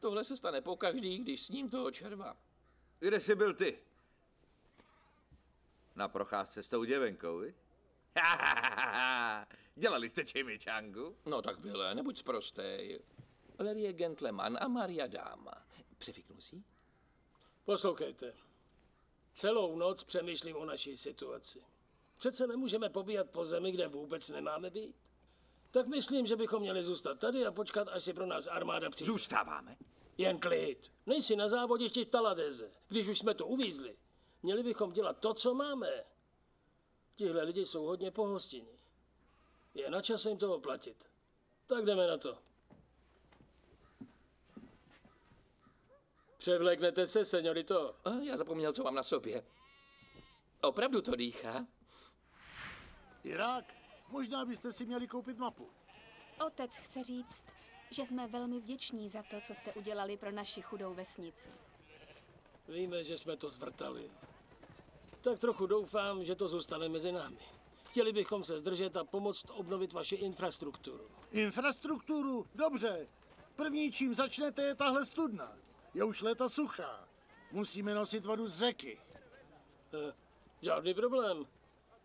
Tohle se stane pokaždý, když sním toho červa. Kde jsi byl ty? Na procházce s tou děvenkou, vi? Dělali jste čimičangu? No tak byle, nebuď sprostej. Larry je gentleman a Maria dáma. Přefiknu si? Poslouchejte. Celou noc přemýšlím o naší situaci. Přece nemůžeme pobíhat po zemi, kde vůbec nemáme být. Tak myslím, že bychom měli zůstat tady a počkat, až si pro nás armáda přijde. Zůstáváme? Jen klid. Nejsi na závodišti v Taladeze. Když už jsme tu uvízli, měli bychom dělat to, co máme. Tihle lidi jsou hodně pohostinní. Je na čase jim to oplatit. Tak jdeme na to. Převléknete se, señorito. Já zapomněl, co mám na sobě. Opravdu to dýchá? Irák, možná byste si měli koupit mapu. Otec chce říct, že jsme velmi vděční za to, co jste udělali pro naši chudou vesnici. Víme, že jsme to zvrtali. Tak trochu doufám, že to zůstane mezi námi. Chtěli bychom se zdržet a pomoct obnovit vaši infrastrukturu. Infrastrukturu? Dobře. První, čím začnete, je tahle studna. Je už léta suchá. Musíme nosit vodu z řeky. Žádný problém.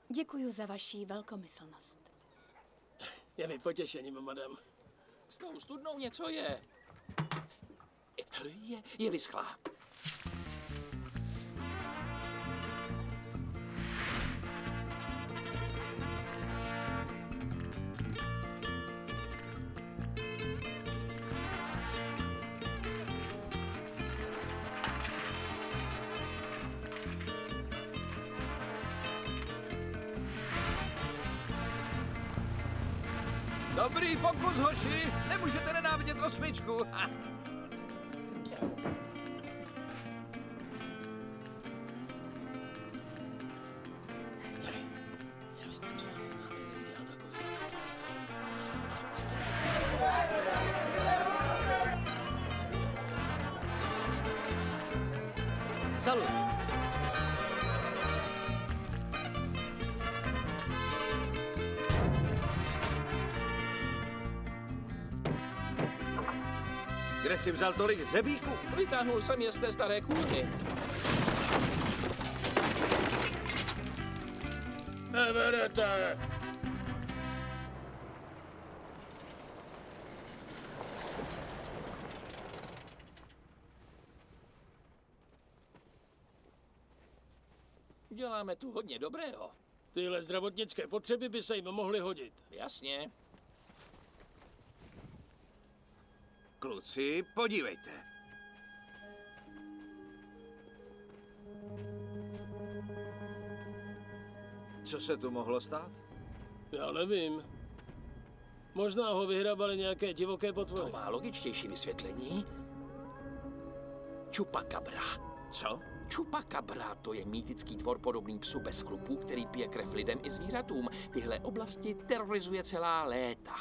Děkuji za vaši velkomyslnost. Je mi potěšením, madam. S tou studnou něco je. Je vyschlá. Dobrý pokus, hoši. Nemůžete nenávidět osmičku. Ha. Salut. Kde jsi vzal tolik hřebíků? Vytáhnul jsem je z té staré kůlny. Neberete! Děláme tu hodně dobrého. Tyhle zdravotnické potřeby by se jim mohly hodit. Jasně. Kluci, podívejte. Co se tu mohlo stát? Já nevím. Možná ho vyhrabali nějaké divoké potvory. To má logičtější vysvětlení. Chupacabra. Co? Chupacabra, to je mýtický tvor podobný psu bez chlupů, který pije krev lidem i zvířatům. Tyhle oblasti terorizuje celá léta.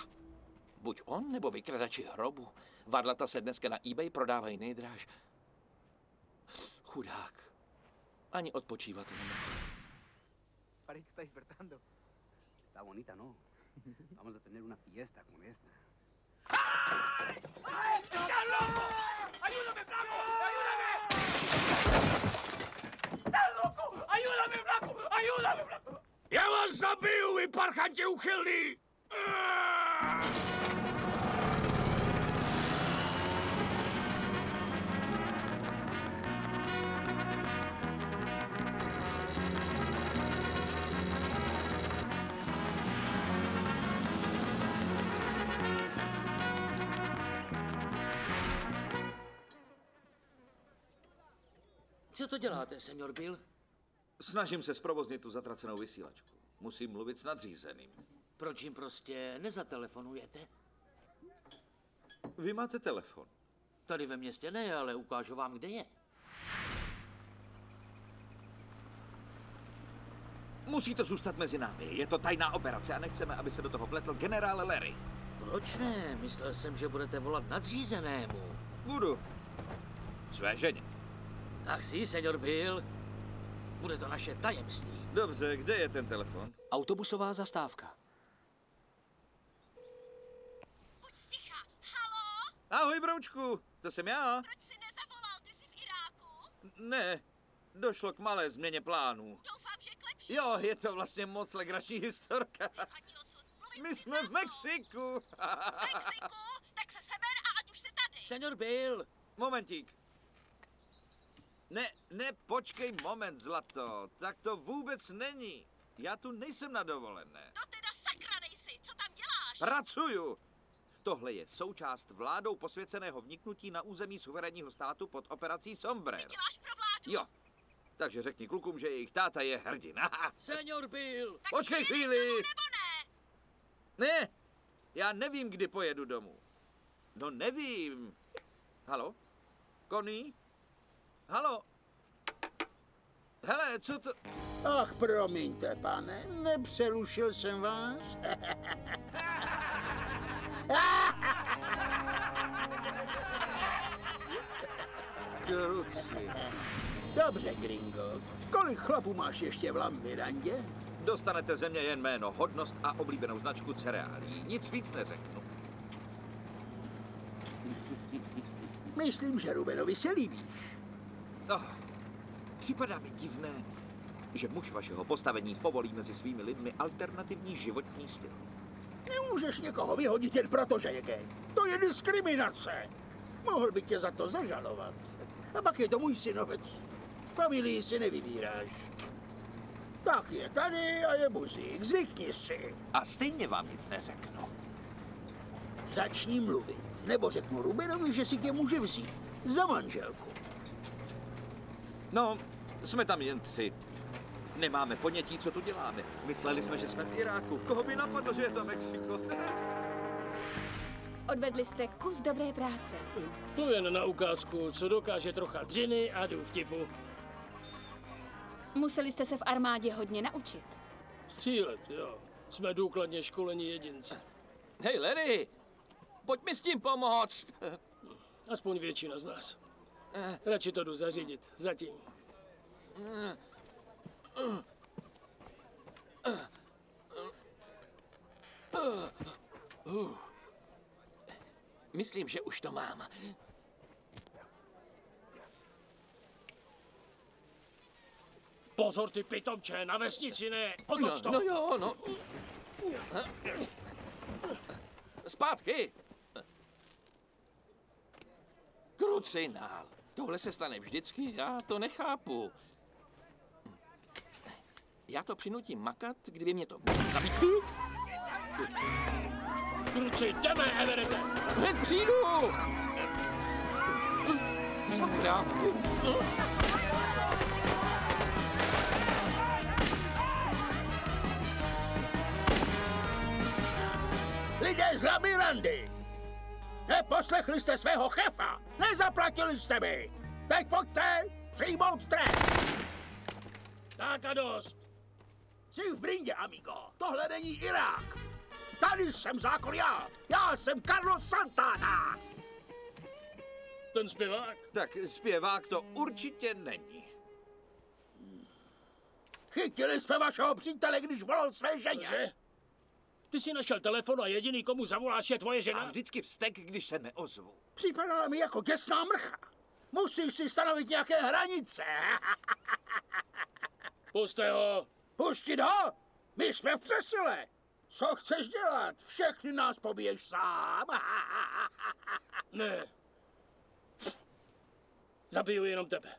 Buď on, nebo vykradači hrobu. Varlata se dneska na eBay prodávají nejdráž. Chudák. Ani odpočívat nemohl. Parece que está despertando. Está bonita, ¿no? Vamos a tener una fiesta con esta. ¡Ay! ¡Estás loco! ¡Ayúdame, flaco! ¡Ayúdame! ¡Estás loco! ¡Ayúdame, flaco! ¡Ayúdame, flaco! Já vás zabiju, vy parchanti uchylný! Co to děláte, senior Bill? Snažím se zprovoznit tu zatracenou vysílačku. Musím mluvit s nadřízeným. Proč jim prostě nezatelefonujete? Vy máte telefon. Tady ve městě ne, ale ukážu vám, kde je. Musí to zůstat mezi námi. Je to tajná operace a nechceme, aby se do toho pletl generál Larry. Proč ne? Myslel jsem, že budete volat nadřízenému. Budu. Své ženě. Tak si, senior Bill. Bude to naše tajemství. Dobře, kde je ten telefon? Autobusová zastávka. Buď sticha. Halo? Ahoj, broučku, to jsem já. Proč jsi nezavolal? Ty jsi v Iráku? Ne, došlo k malé změně plánů. Doufám, že k lepší. Jo, je to vlastně moc legrační historka. My jsme v Mexiku. V Mexiku? Tak se seber a ať už jsi tady. Senior Bill. Momentík. Ne, počkej moment, zlato. Tak to vůbec není. Já tu nejsem na dovolené. To teda sakra nejsi. Co tam děláš? Pracuju. Tohle je součást vládou posvěceného vniknutí na území suverénního státu pod operací Sombrero. Ty děláš pro vládu? Jo. Takže řekni klukům, že jejich táta je hrdina. Senior Bill. Tak počkej už chvíli. Domů, nebo ne? Ne, já nevím, kdy pojedu domů. No nevím. Halo? Connie? Halo? Hele, co to... Ach, promiňte, pane, nepřerušil jsem vás? Kruci. Dobře, gringo. Kolik chlapů máš ještě v Lammirandě? Dostanete ze mě jen jméno, hodnost a oblíbenou značku cereálí. Nic víc neřeknu. Myslím, že Rubenovi se líbíš. Připadá mi divné, že muž vašeho postavení povolí mezi svými lidmi alternativní životní styl. Nemůžeš někoho vyhodit jen proto, že je gay. To je diskriminace. Mohl by tě za to zažalovat. A pak je to můj synovec. Familii si nevybíráš. Tak je tady a je buzík. Zvykni si. A stejně vám nic neřeknu. Začni mluvit. Nebo řeknu Rubenovi, že si tě může vzít. Za manželku. No, jsme tam jen 3. Nemáme ponětí, co tu děláme. Mysleli jsme, že jsme v Iráku. Koho by napadlo, že je to Mexiko? Odvedli jste kus dobré práce. To jen na ukázku, co dokáže trocha dřiny a jdu vtipu. Museli jste se v armádě hodně naučit. Střílet, jo. Jsme důkladně školení jedinci. Hej, Larry, pojď mi s tím pomoct. Aspoň většina z nás. Radši to jdu zařídit. Zatím. Myslím, že už to mám. Pozor, ty pitomče, na vesnici ne. Otoč to. No jo, no. Zpátky. Krucinál. Tohle se stane vždycky, já to nechápu. Já to přinutím makat, kdyby mě to mělo zabít. Kruci, jdeme, Everette. Hned přijdu. Sakra. Lidé z La Mirandy! Neposlechli jste svého šéfa! Nezaplatili jste mi! Teď pojďte přijmout trest! Tak a dost. Jsi v brindě, amigo. Tohle není Irák. Tady jsem zákon já. Já jsem Carlos Santana. Ten zpěvák? Tak zpěvák to určitě není. Chytili jsme vašeho přítele, když volal své ženě. Cože? Ty jsi našel telefon a jediný, komu zavoláš, je tvoje žena? A vždycky vztek, když se neozvu. Připadala mi jako děsná mrcha. Musíš si stanovit nějaké hranice. Puste ho. Pustit ho? My jsme v přesile. Co chceš dělat? Všechny nás pobiješ sám. Ne. Zabiju jenom tebe.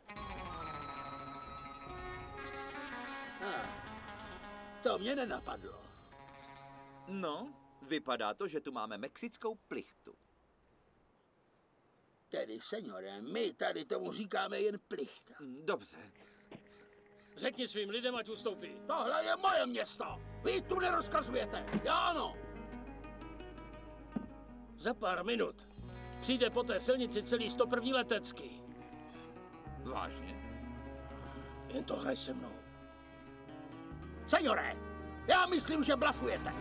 To mě nenapadlo. No, vypadá to, že tu máme mexickou plichtu. Tedy, seniore, my tady tomu říkáme jen plichta. Dobře. Řekni svým lidem, ať ustoupí. Tohle je moje město. Vy tu nerozkazujete. Já ano. Za pár minut přijde po té silnici celý 101. letecký. Vážně? Jen to hraj se mnou. Seniore, já myslím, že blafujete.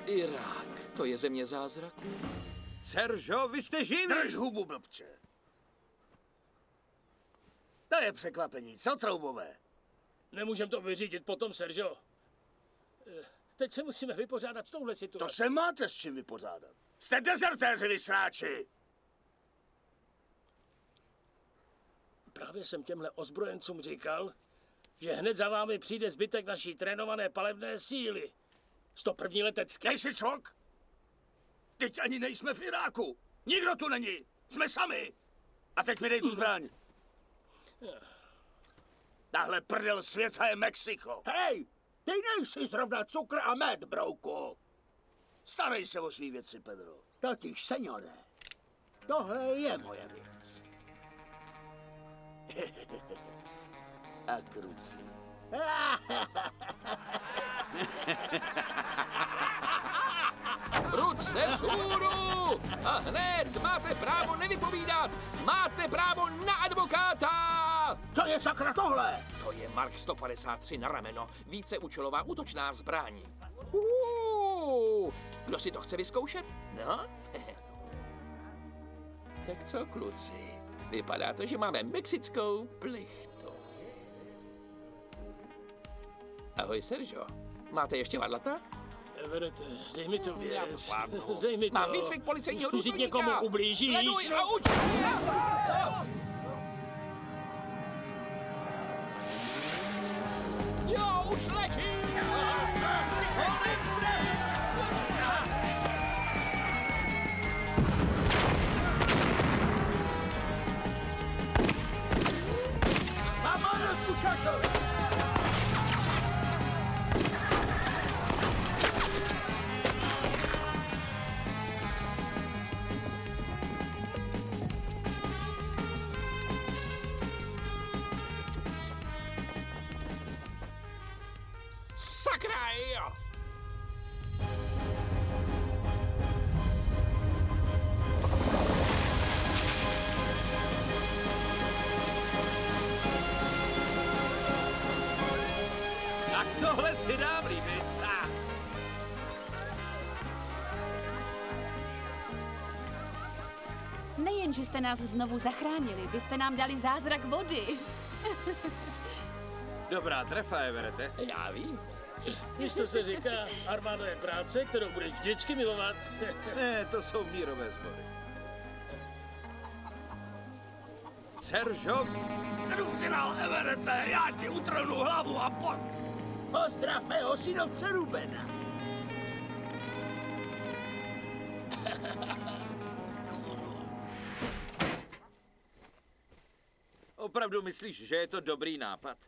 Irák, to je země zázraků. Sergio, vy jste živý! Drž hubu, blbče. To je překvapení, co, troubové? Nemůžem to vyřídit potom, Sergio. Teď se musíme vypořádat s touhle situací. To se máte s čím vypořádat. Jste dezertéři, vy sráči. Právě jsem těmhle ozbrojencům říkal, že hned za vámi přijde zbytek naší trénované palebné síly. 101. letecké. Nejsi čok? Teď ani nejsme v Iráku. Nikdo tu není. Jsme sami. A teď mi dej tu zbraň. Tahle prdel světa je Mexiko. Hej, ty nejsi zrovna cukr a med, brouku. Starej se o svý věci, Pedro. Totiž, seniore, tohle je moje věc. A kruci. Ruce vzhůru! A hned máte právo nevypovídat! Máte právo na advokáta! Co je sakra tohle? To je Mark 153 na rameno. Víceúčelová útočná zbraň. Kdo si to chce vyzkoušet? No? Tak co, kluci? Vypadá to, že máme mexickou plichtu. Ahoj, Sergio. Máte ještě vadlata? Everette, dej mi to věc. Já to zvládnu. Dej mi to. Mám výcvik policejního Když důstojníka. někomu ublížíš. Sleduj a uč! Jo, už letí! Vámonos, muchachos! kraj! Tak tohle si dám líbit. Nejen, že jste nás znovu zachránili, vy jste nám dali zázrak vody. Dobrá trefa, Everette. Já vím. Víš, co se říká? Armáda je práce, kterou budeš vždycky milovat. Ne, to jsou mírové sbory. Seržo? Krucinál Everette, já ti utrhnu hlavu a pojď. Pozdrav mého synovce Rubena. Opravdu myslíš, že je to dobrý nápad?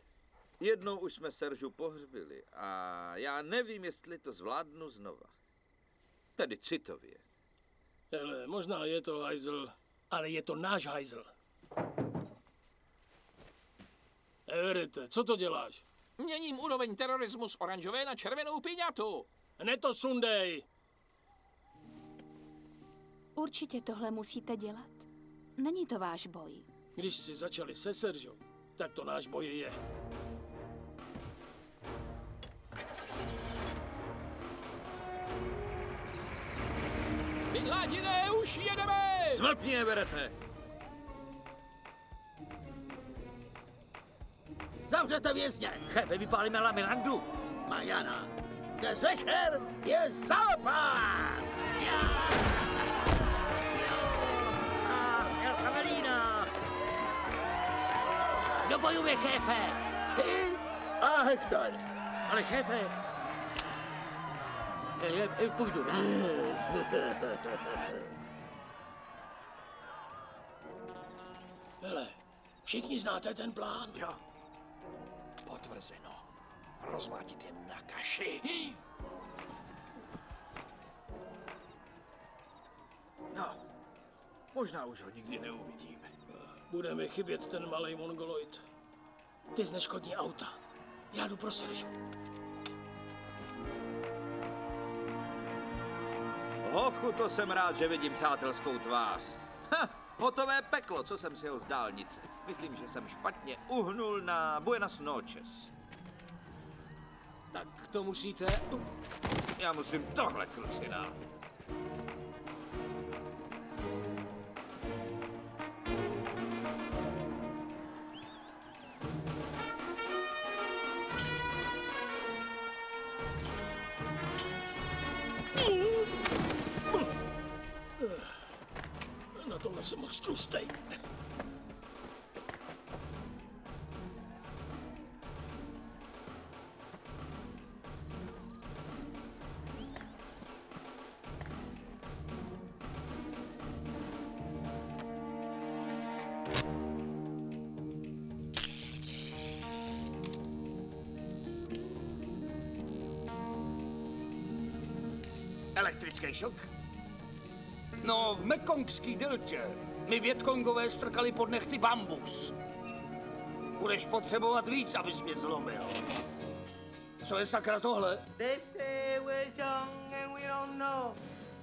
Jednou už jsme Seržu pohřbili a já nevím, jestli to zvládnu znova. Tedy citově. Hele, možná je to hajzl, ale je to náš hajzl. Everette, co to děláš? Měním úroveň terorismu z oranžové na červenou piňatu. Ne to sundej! Určitě tohle musíte dělat. Není to váš boj. Když si začali se Seržou, tak to náš boj je. Vyládine, už jedeme! Zmlkni, Everette! Zavřete vězně! Šéfe, vypálíme La Mirandu. Majana, dnes večer je zápas! El Javelina. Kdo bojuje, šéfe? Ty a Hektor. Ale šéfe... Půjdu. Hele, všichni znáte ten plán? Jo. Potvrzeno. Rozmátit je na kaši. No, možná už ho nikdy neuvidíme. Bude mi chybět ten malej mongoloid. Ty zneškodní auta. Já jdu pro Seržu. Hochu, to jsem rád, že vidím přátelskou tvář. Ha, hotové peklo, co jsem sjel z dálnice. Myslím, že jsem špatně uhnul na Buenas noches. Tak to musíte... Já musím tohle, krucinál. Na tohle jsem moc tlustej. Elektrický šok? No, v Mekongský deltě mi Větkongové strkali pod nechty bambus. Budeš potřebovat víc, abys mě zlomil. Co je sakra tohle? They say we're young and we don't know.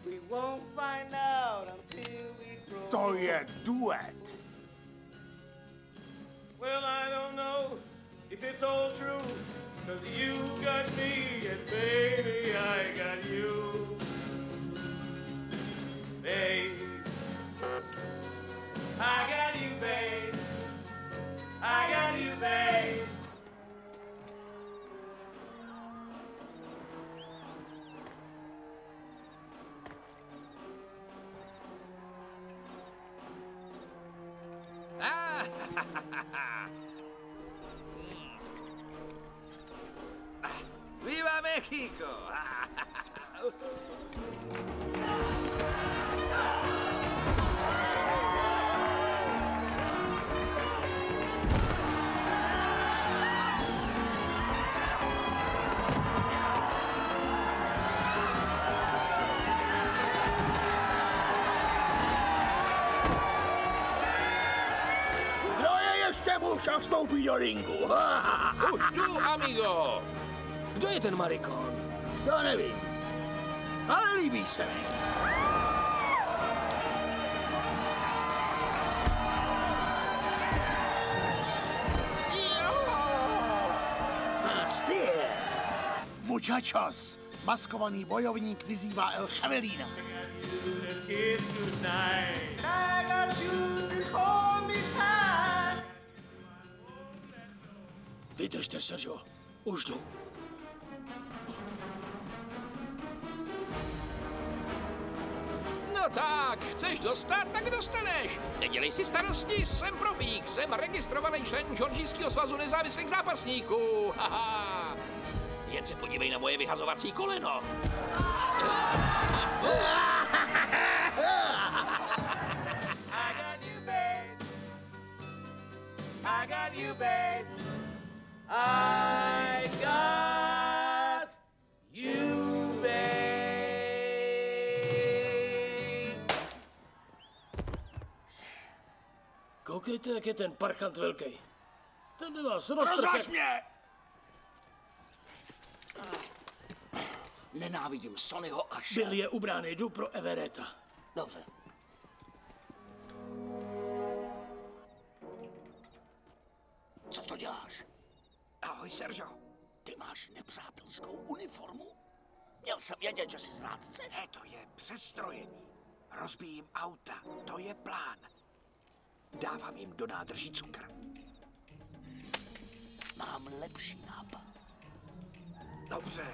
We won't find out until we grow. To je duet. Well, I don't know if it's all true, 'cause you got me and baby I got you. Babe, I got you, babe. I got you, babe. Viva México! Kdo je ještě muž a vstoupí do ringu? Už tu, amigo! Kdo je ten Marikon? To nevím, ale líbí se mi. Muchachos, maskovaný bojovník vyzývá El Javelina. Vydržte, Sergio. Už jdu. No tak, chceš dostat, tak dostaneš. Nedělej si starosti, jsem profík, jsem registrovaný člen Georgijského svazu nezávislých zápasníků. Haha. Jen se podívej na moje vyhazovací koleno. I got you, babe. I got you, babe. Koukejte, jak je ten parchant velký. Ten by vás Rozvaž mě! Nenávidím Sonnyho a Byl je u brány, jdu pro Everetta. Dobře. Co to děláš? Ahoj, Sergio. Ty máš nepřátelskou uniformu? Měl jsem vědět, že jsi zrádce. Ne, to je přestrojení. Rozbijím auta, to je plán. Dávám jim do nádrží cukr. Mám lepší nápad. Dobře.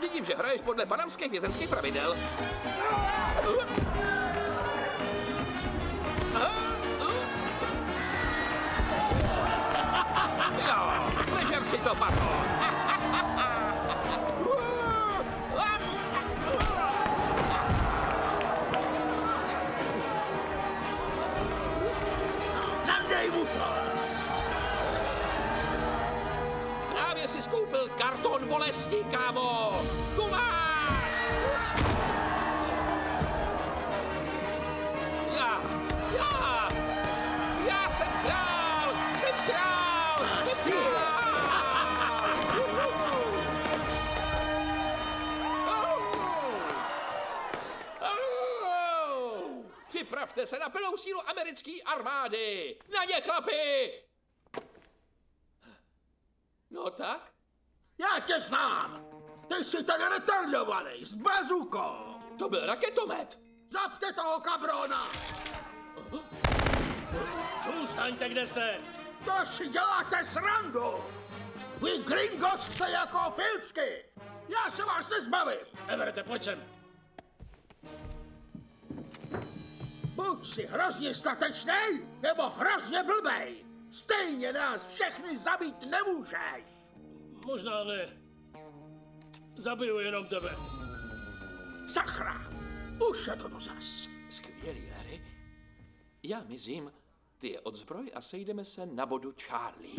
Vidím, že hraješ podle panamských vězenských pravidel. Jo, sežer si to, Pato. Nandej mu to! Právě si skoupil karton bolesti, kámo. Tu máš! Já jsem král! Jsem král! Jsem král! Připravte se na plnou sílu americké armády! Na ně, chlapi! No tak? Já tě znám! Ty jsi ten retardovaný s bazukou! To byl raketomet! Zapte toho kabrona! Zůstaňte, kde jste! To si děláte srandu! Vy gringos jste jako filcky! Já se vás nezbavím! Everette, pojď sem! Buď si hrozně statečnej, nebo hrozně blbej! Stejně nás všechny zabít nemůžeš! Možná ne. Zabiju jenom tebe. Sakra! Už je to zas. Skvělý, Larry. Já mizím, ty je odzbroj a sejdeme se na bodu Charlie.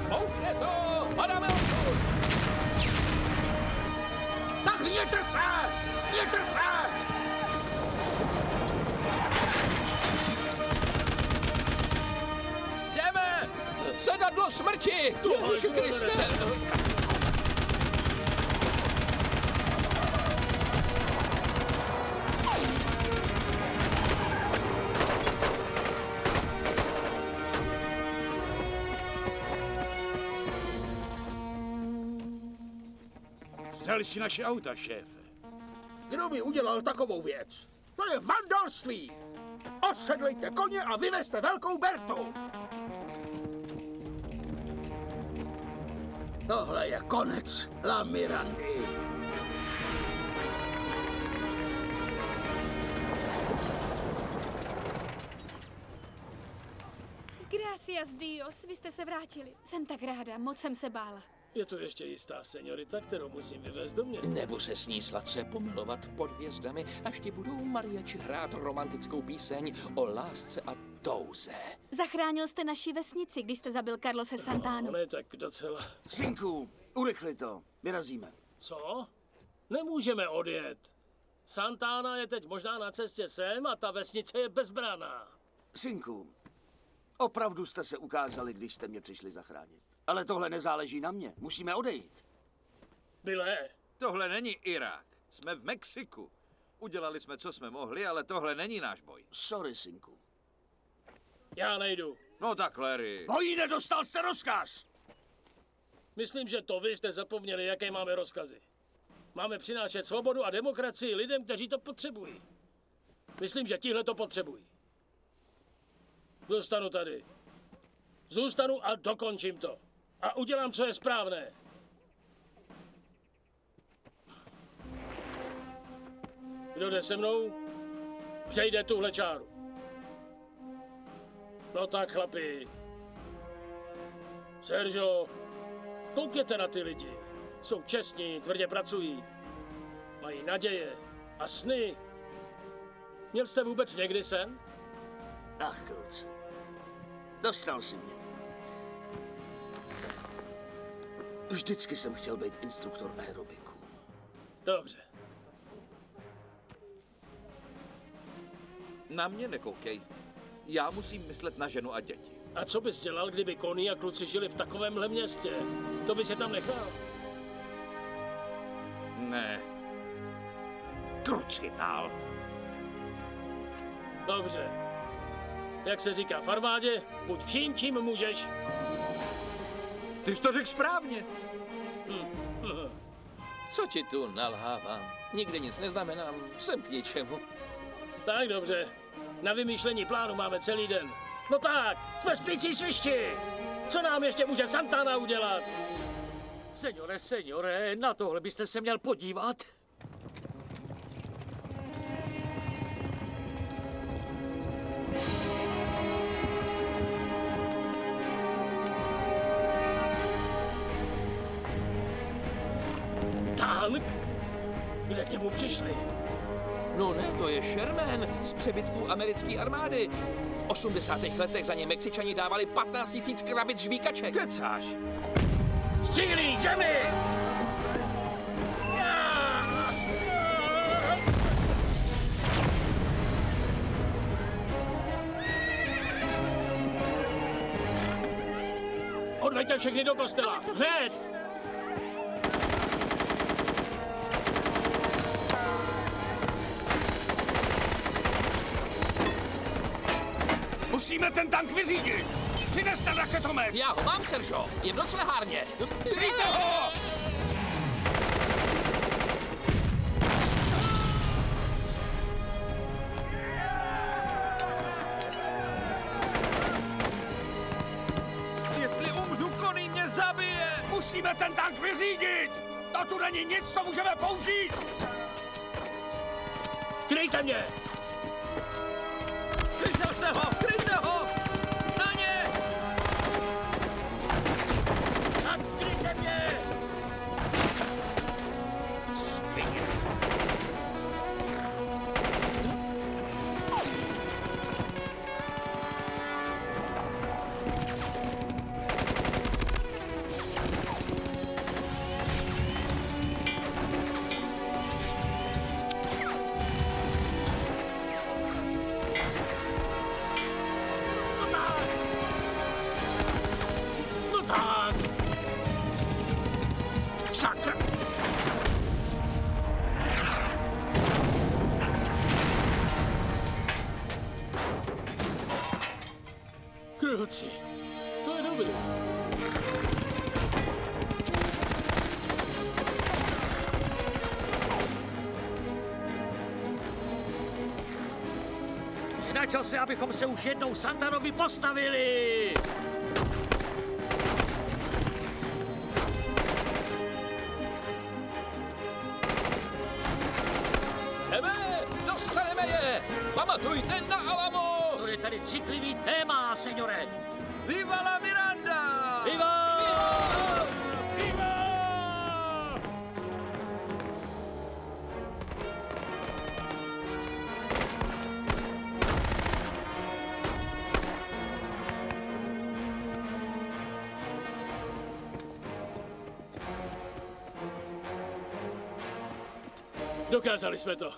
Bouchne to! Padáme odsud! Tak mějte se! Mějte se! Jdeme! Sedadlo smrti! Ježíši Kriste! Vzali si naše auta, šéfe. Kdo mi udělal takovou věc? To je vandalství! Osedlejte koně a vyvezte velkou Bertu! Tohle je konec La Mirandy. Gracias, Dios, vy jste se vrátili. Jsem tak ráda, moc jsem se bála. Je tu ještě jistá seniorita, kterou musím vyvést do města. Nebo se s ní sladce pomilovat pod hvězdami, až ti budou mariači hrát romantickou píseň o lásce a touze. Zachránil jste naši vesnici, když jste zabil Carlose Santánu. Ne, tak docela. Synku, urychli to. Vyrazíme. Co? Nemůžeme odjet. Santana je teď možná na cestě sem a ta vesnice je bezbraná. Synku, opravdu jste se ukázali, když jste mě přišli zachránit. Ale tohle nezáleží na mě. Musíme odejít. Byle. Tohle není Irák. Jsme v Mexiku. Udělali jsme, co jsme mohli, ale tohle není náš boj. Sorry, synku. Já nejdu. No tak, Larry. Bojí, nedostal jste rozkaz! Myslím, že to vy jste zapomněli, jaké máme rozkazy. Máme přinášet svobodu a demokracii lidem, kteří to potřebují. Myslím, že tihle to potřebují. Zůstanu tady. Zůstanu a dokončím to. A udělám, co je správné. Kdo jde se mnou, přejde tuhle čáru. No tak, chlapi. Sergio, koukněte na ty lidi. Jsou čestní, tvrdě pracují. Mají naděje a sny. Měl jste vůbec někdy sen? Ach, kluci. Dostal si mě. Vždycky jsem chtěl být instruktor aerobiku. Dobře. Na mě nekoukej. Já musím myslet na ženu a děti. A co bys dělal, kdyby Connie a kluci žili v takovémhle městě? To bys je tam nechal? Ne. Krucinál. Dobře. Jak se říká v armádě, buď vším, čím můžeš. Ty jsi to řekl správně. Co ti tu nalhávám? Nikde nic neznamenám, jsem k ničemu. Tak dobře. Na vymýšlení plánu máme celý den. No tak, jsme spící svišti. Co nám ještě může Santana udělat? Seniore, na tohle byste se měl podívat. Tank? Kde k němu přišli? No ne, to je Sherman z přebytků americké armády. V 80. letech za ně Mexičani dávali 15 000 krabic žvíkaček. Kecáš? Střílí, Jimmy! Odveďte všechny do kostela, hned! Musíme ten tank vyřídit! Přineste raketomet! Já ho mám, Sergio, je v noclehárně. Kryjte ho! Jestli umřu, Connie mě zabije! Musíme ten tank vyřídit! To tu není nic, co můžeme použít! Kryjte mě! Kryjte ho! Kryjte ho! Na ně! Tak, kryjte mě! Kruci, to je dobrý. Je na čase, abychom se už jednou Santanovi postavili! Dostaneme je! Pamatujte na Alamo! To je tady citlivý téma, seniore! Viva la Miranda! Viva! Viva! Dokázali jsme to.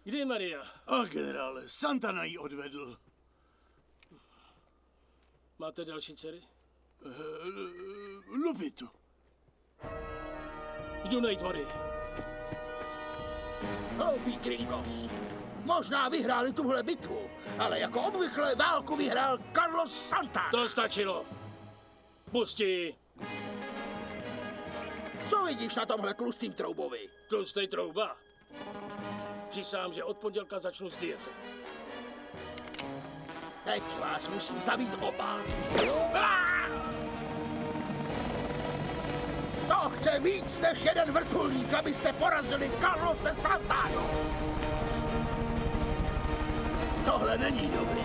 Kde je Maria? A generále, Santana ji odvedl. Máte další dcery? Lupitu. Jdu najít Marii. Hloupý Gringos. Možná vyhráli tuhle bitvu, ale jako obvykle válku vyhrál Carlos Santana. To stačilo. Pusti. Co vidíš na tomhle tlustým troubovi? Tlustej trouba? Přísahám, že od pondělka začnu s dietou. Teď vás musím zabít oba. To chce víc než jeden vrtulník, abyste porazili Carlose Santanu. Tohle není dobrý.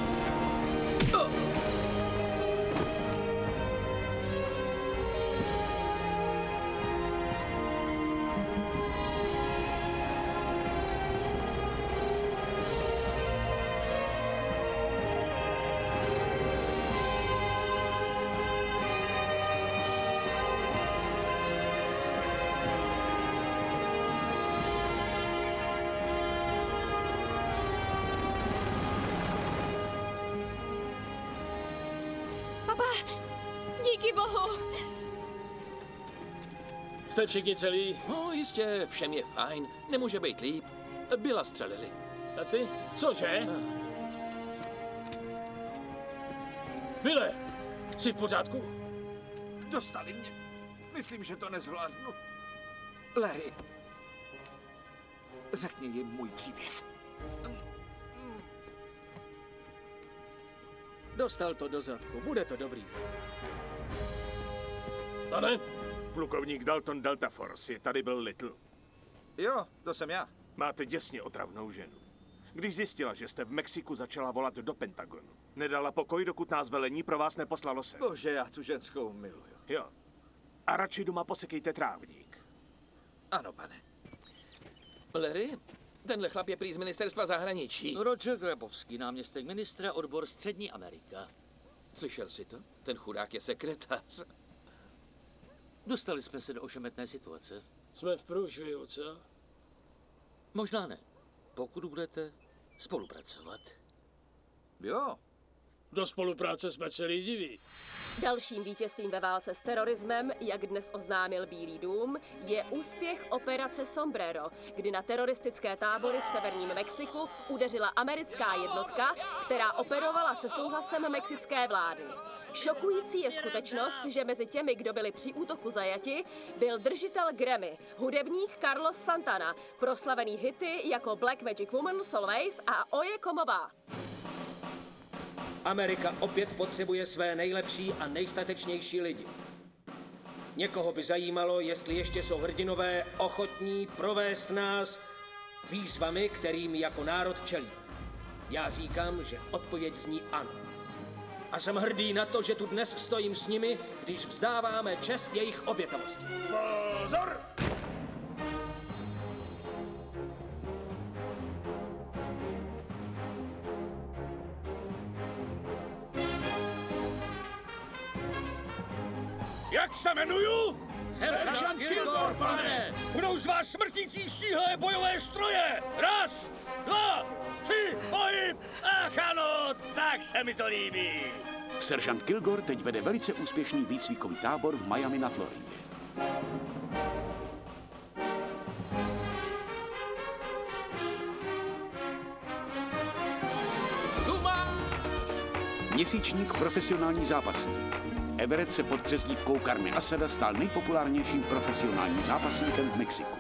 Díky bohu. Jste všichni celí? No jistě, všem je fajn. Nemůže být líp. Byla střelili. A ty? Cože? Bille, jsi v pořádku? Dostali mě. Myslím, že to nezvládnu. Larry, řekni jim můj příběh. Dostal to do zadku, bude to dobrý. Pane? Plukovník Dalton Delta Force, tady byl Little. Jo, to jsem já. Máte děsně otravnou ženu. Když zjistila, že jste v Mexiku, začala volat do Pentagonu. Nedala pokoj, dokud nás velení pro vás neposlalo sem. Bože, já tu ženskou miluju. Jo. A radši doma posekejte trávník. Ano, pane. Larry, tenhle chlap je prý z ministerstva zahraničí. Roger Grabovský, náměstek ministra, odbor Střední Amerika. Slyšel jsi to? Ten chudák je sekretář. Dostali jsme se do ošemetné situace. Jsme v průšvihu, co? Možná ne. Pokud budete spolupracovat. Jo. Do spolupráce jsme celý diví. Dalším vítězstvím ve válce s terorismem, jak dnes oznámil Bílý dům, je úspěch operace Sombrero, kdy na teroristické tábory v severním Mexiku udeřila americká jednotka, která operovala se souhlasem mexické vlády. Šokující je skutečnost, že mezi těmi, kdo byli při útoku zajati, byl držitel Grammy, hudebník Carlos Santana, proslavený hity jako Black Magic Woman, Solveig a Oye Como Va. Amerika opět potřebuje své nejlepší a nejstatečnější lidi. Někoho by zajímalo, jestli ještě jsou hrdinové ochotní provést nás výzvami, kterým jako národ čelíme. Já říkám, že odpověď zní ano. A jsem hrdý na to, že tu dnes stojím s nimi, když vzdáváme čest jejich obětavosti. Pozor! Jak se jmenuju? Seržant Kilgore, pane! Budou z vás smrtící štíhlé bojové stroje! Raz, dva, tři, pohyb! Ach ano, tak se mi to líbí. Seržant Kilgore teď vede velice úspěšný výcvikový tábor v Miami na Floridě. Měsíčník Profesionální zápasník. Everett se pod přezdívkou Carne Asada stal nejpopulárnějším profesionálním zápasníkem v Mexiku.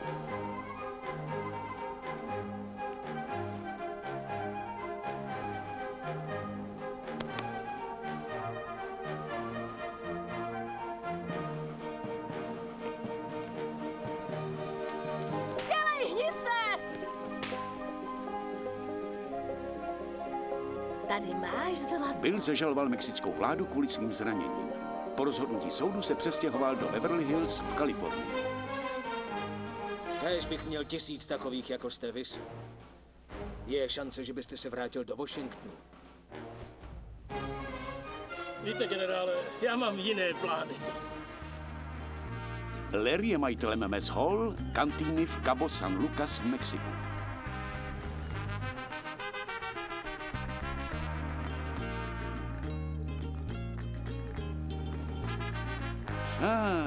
Dělej, hni se! Tady máš zlato. Bill zažaloval mexickou vládu kvůli svým zraněním. Po rozhodnutí soudu se přestěhoval do Beverly Hills v Kalifornii. Kéž bych měl 1000 takových, jako jste vy. Je šance, že byste se vrátil do Washingtonu. Víte, generále, já mám jiné plány. Larry je majitelem Mess Hall, kantýny v Cabo San Lucas v Mexiku.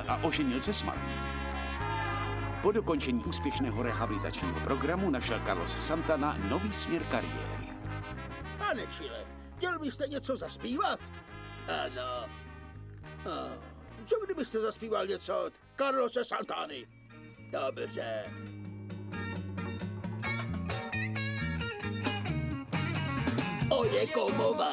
A oženil se s Marí. Po dokončení úspěšného rehabilitačního programu našel Carlos Santana nový směr kariéry. Pane Chile, chtěl byste něco zaspívat? Ano. Co kdybyste zaspíval něco od Carlose Santany? Dobře. Oye, cómo va.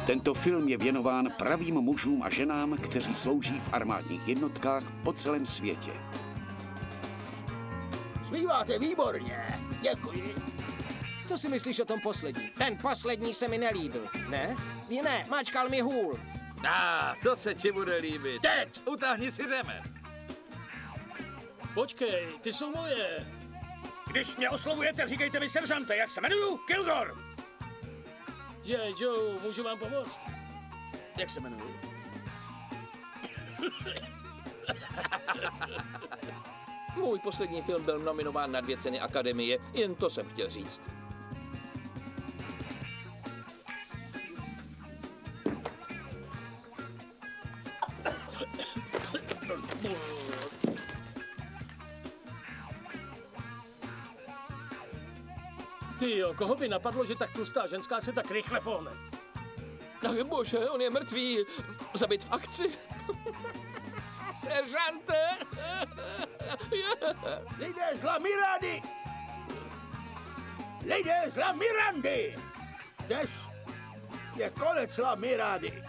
Tento film je věnován pravým mužům a ženám, kteří slouží v armádních jednotkách po celém světě. Zpíváte výborně. Děkuji. Co si myslíš o tom poslední? Ten poslední se mi nelíbil. Ne? Ne, máčkal mi hůl. To se ti bude líbit. Teď! Utáhni si řemen. Počkej, ty jsou moje. Když mě oslovujete, říkejte mi seržante, jak se jmenuju? Kilgore. J. Joe, můžu vám pomoct? Jak se jmenuju? Můj poslední film byl nominován na 2 ceny Akademie, jen to jsem chtěl říct. Tyjo, koho by napadlo, že tak tlustá ženská se tak rychle pohne? Ach bože, on je mrtvý. Zabit v akci. Seržante! Lidé z La Mirandy! Lidé z La Mirandy! Dnes je konec La Mirandy.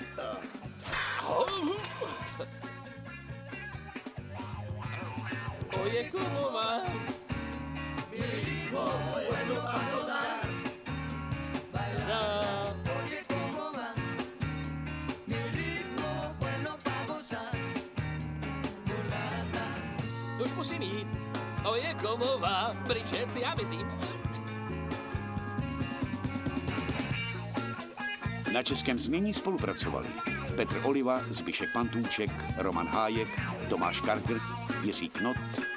Oye, cómo va. Už musím jít. Oje, cómo va. Bridget, já mizím. Na českém znění spolupracovali Petr Oliva, Zbyšek Pantůček, Roman Hájek, Tomáš Kargr, Jiří Knot,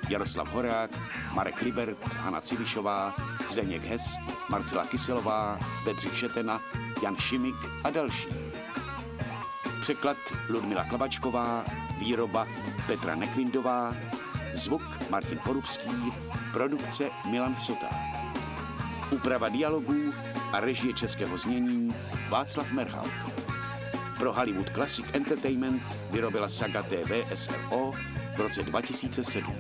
Jaroslav Horák, Marek Libert, Hana Civišová, Zdeněk Hes, Marcela Kyselová, Bedřich Šetena, Jan Šimik a další. Překlad Ludmila Klabačková, výroba Petra Nekvindová, zvuk Martin Porubský, produkce Milan Soták. Úprava dialogů a režie českého znění Václav Merhaut. Pro Hollywood Classic Entertainment vyrobila Saga TV SRO v roce 2007.